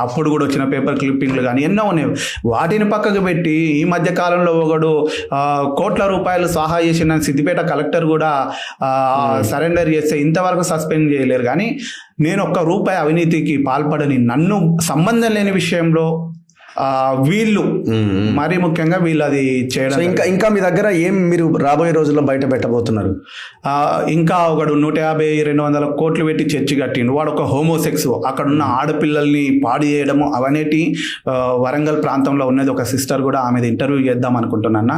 అప్పుడు కూడా వచ్చిన పేపర్ క్లిప్పింగ్లు కానీ ఎన్నో ఉన్నాయి. వాటిని పక్కకు పెట్టి ఈ మధ్య కాలంలో ఒకడు కోట్ల రూపాయలు స్వాహా చేసిన సిద్దిపేట కలెక్టర్ కూడా సరెండర్ చేస్తే ఇంతవరకు సస్పెండ్ చేయలేరు. కానీ నేను ₹1 అవినీతికి పాల్పడని, నన్ను సంబంధం లేని విషయంలో వీళ్ళు మరీ ముఖ్యంగా వీళ్ళు అది చేయడం. ఇంకా మీ దగ్గర ఏం మీరు రాబోయే రోజుల్లో బయట పెట్టబోతున్నారు? ఇంకా ఒకడు 150-200 కోట్లు పెట్టి చర్చి కట్టిండు. వాడు ఒక హోమోసెక్స్, అక్కడున్న ఆడపిల్లల్ని పాడు చేయడము అవనేటి వరంగల్ ప్రాంతంలో ఉన్నది. ఒక సిస్టర్ కూడా ఆమెది ఇంటర్వ్యూ చేద్దాం అనుకుంటున్నా.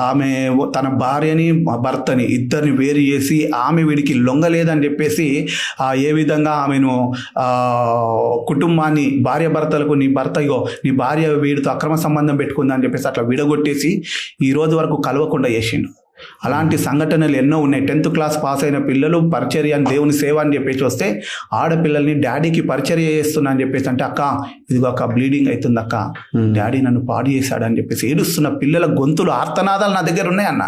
ఆమె తన భార్యని భర్తని ఇద్దరిని వేరు చేసి ఆమె వీడికి లొంగలేదని చెప్పేసి ఏ విధంగా ఆమెను కుటుంబాన్ని, భార్య భర్తలకు నీ భార్య వీడితో అక్రమ సంబంధం పెట్టుకుందని చెప్పేసి అట్లా విడగొట్టేసి ఈ రోజు వరకు కలవకుండా చేసిండు. అలాంటి సంఘటనలు ఎన్నో ఉన్నాయి. 10th క్లాస్ పాస్ అయిన పిల్లలు పరిచర్య అని, దేవుని సేవ అని చెప్పేసి వస్తే ఆడపిల్లల్ని డాడీకి పరిచర్య చేస్తున్నా అని చెప్పేసి అంటే, అక్క ఇదిగో అక్క బ్లీడింగ్ అవుతుంది అక్క, డాడీ నన్ను పాడు చేశాడు అని చెప్పేసి ఏడుస్తున్న పిల్లల గొంతులు, ఆర్తనాదాలు నా దగ్గర ఉన్నాయన్న.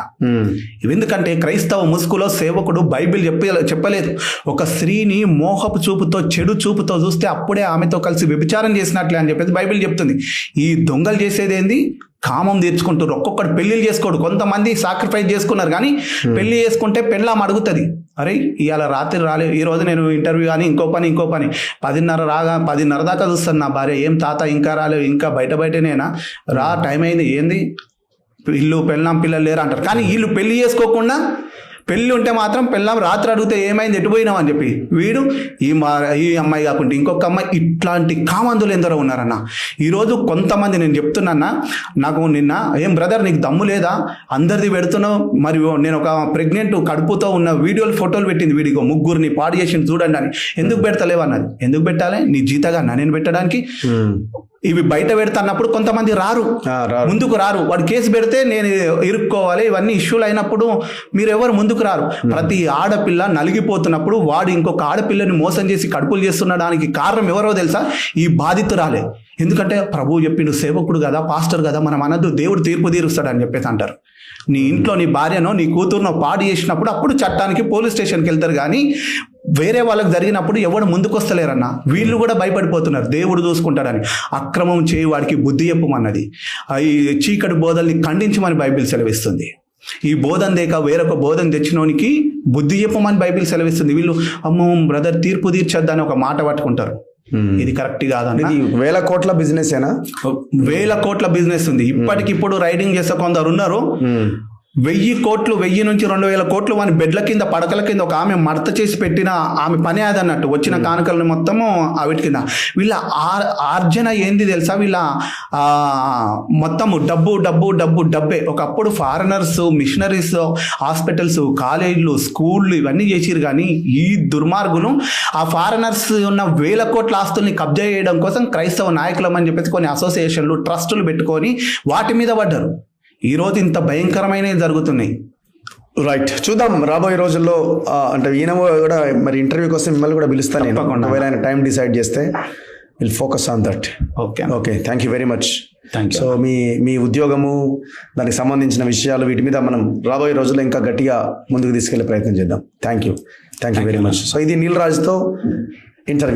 ఎందుకంటే క్రైస్తవ ముసుగులో సేవకుడు బైబిల్ చెప్పలేదు. ఒక స్త్రీని మోహపు చూపుతో, చెడు చూపుతో చూస్తే అప్పుడే ఆమెతో కలిసి వ్యభిచారం చేసినట్లే అని చెప్పేసి బైబిల్ చెప్తుంది. ఈ దొంగలు చేసేది ఏంది? కామం తీర్చుకుంటారు. ఒక్కొక్కటి పెళ్లిళ్ళు చేసుకోడు. కొంతమంది సాక్రిఫైస్ చేసుకున్నారు, కానీ పెళ్లి చేసుకుంటే పెళ్ళాం అడుగుతుంది, అరే ఇవాళ రాత్రి రాలేదు, ఈ రోజు నేను ఇంటర్వ్యూ కానీ ఇంకో పని 10:30 దాకా చూస్తాను నా భార్య, ఏం తాత ఇంకా రాలేదు, ఇంకా బయటనేనా రా, టైం అయింది, ఏంది ఇల్లు పెళ్ళాం పిల్లలు లేరు అంటారు. కానీ వీళ్ళు పెళ్లి చేసుకోకుండా, పెళ్ళి ఉంటే మాత్రం పెళ్ళాం రాత్రి అడిగితే ఏమైంది, ఎటు పోయినావు అని చెప్పి వీడు ఈ అమ్మాయి కాకుండా ఇంకొక అమ్మాయి, ఇట్లాంటి కామందులు ఎందరో ఉన్నారన్న. ఈరోజు కొంతమంది, నేను చెప్తున్నా, నాకు నిన్న ఏం బ్రదర్ నీకు దమ్ము లేదా, అందరిది పెడుతున్నావు, మరి నేను ఒక ప్రెగ్నెంట్ కడుపుతో ఉన్న వీడియోలు ఫోటోలు పెట్టింది, వీడిగో 3 పాడు చేసింది చూడండి అని. ఎందుకు పెడతలేవు అన్నది. ఎందుకు పెట్టాలి? నీ జీతగా నేను పెట్టడానికి ఇవి బయట పెడతాన్నప్పుడు కొంతమంది రారు, ముందుకు రారు. వాడు కేసు పెడితే నేను ఇరుక్కోవాలి, ఇవన్నీ ఇష్యూలు అయినప్పుడు మీరు ఎవరు ముందుకు రారు. ప్రతి ఆడపిల్ల నలిగిపోతున్నప్పుడు వాడు ఇంకొక ఆడపిల్లని మోసం చేసి కడుపులు చేస్తుండడానికి కారణం ఎవరో తెలుసా? ఈ బాధితురాలే. ఎందుకంటే ప్రభువు చెప్పిండు, సేవకుడు కదా, పాస్టర్ కదా, మనం అనద్దు, దేవుడు తీర్పు తీరుస్తాడు అని చెప్పేసి అంటారు. నీ ఇంట్లో నీ భార్యనో నీ కూతురునో పాడు చేసినప్పుడు అప్పుడు చట్టానికి పోలీస్ స్టేషన్కి వెళ్తారు, కానీ వేరే వాళ్ళకి జరిగినప్పుడు ఎవడు ముందుకు వస్తలేరన్నా. వీళ్ళు కూడా భయపడిపోతున్నారు, దేవుడు చూసుకుంటాడని. అక్రమం చేయి వాడికి బుద్ధి చెప్పమన్నది. ఈ చీకటి బోధల్ని ఖండించమని బైబిల్ సెలవిస్తుంది. ఈ బోధన దేక వేరొక బోధన తెచ్చినోనికి బుద్ధి చెప్పమని బైబిల్ సెలవిస్తుంది. వీళ్ళు అమ్మో బ్రదర్ తీర్పు తీర్చొద్దని ఒక మాట పట్టుకుంటారు. ఇది కరెక్ట్ కాదండి. ఇది 1000 కోట్ల బిజినెస్ ఏనా? 1000 కోట్ల బిజినెస్ ఉంది. ఇప్పటికిప్పుడు రైడింగ్ చేసే కొందరు ఉన్నారు. 1000 కోట్లు, 1000 నుంచి 2000 కోట్లు మన బెడ్ల కింద, పడకల కింద ఒక ఆమె మడత చేసి పెట్టిన ఆమె పని అదన్నట్టు. వచ్చిన కానుకలను మొత్తము వీటి కింద. వీళ్ళ ఆర్జన ఏంది తెలుసా? వీళ్ళ మొత్తము డబ్బు డబ్బు డబ్బు డబ్బే. ఒకప్పుడు ఫారినర్స్, మిషనరీస్, హాస్పిటల్స్, కాలేజీలు, స్కూళ్ళు ఇవన్నీ చేసిరు, కానీ ఈ దుర్మార్గులు ఆ ఫారినర్స్ ఉన్న 1000 కోట్ల ఆస్తుల్ని కబ్జా చేయడం కోసం క్రైస్తవ నాయకులం అని చెప్పేసి కొన్ని అసోసియేషన్లు, ట్రస్టులు పెట్టుకొని వాటి మీద పడ్డారు. ఈరోజు ఇంత భయంకరమైనవి జరుగుతున్నాయి. రైట్, చూద్దాం రాబోయే రోజుల్లో. అంటే ఈయన కూడా మరి ఇంటర్వ్యూ కోసం మిమ్మల్ని కూడా పిలుస్తాను నేను, ఒకవేళ ఆయన టైం డిసైడ్ చేస్తే will focus on that. Okay, thank you very much. So మీ ఉద్యోగము, దానికి సంబంధించిన విషయాలు, వీటి మీద మనం రాబోయే రోజుల్లో ఇంకా గట్టిగా ముందుకు తీసుకెళ్లే ప్రయత్నం చేద్దాం. Thank you very much. So ఇది నీల్ రాజుతో ఇంటర్వ్యూ.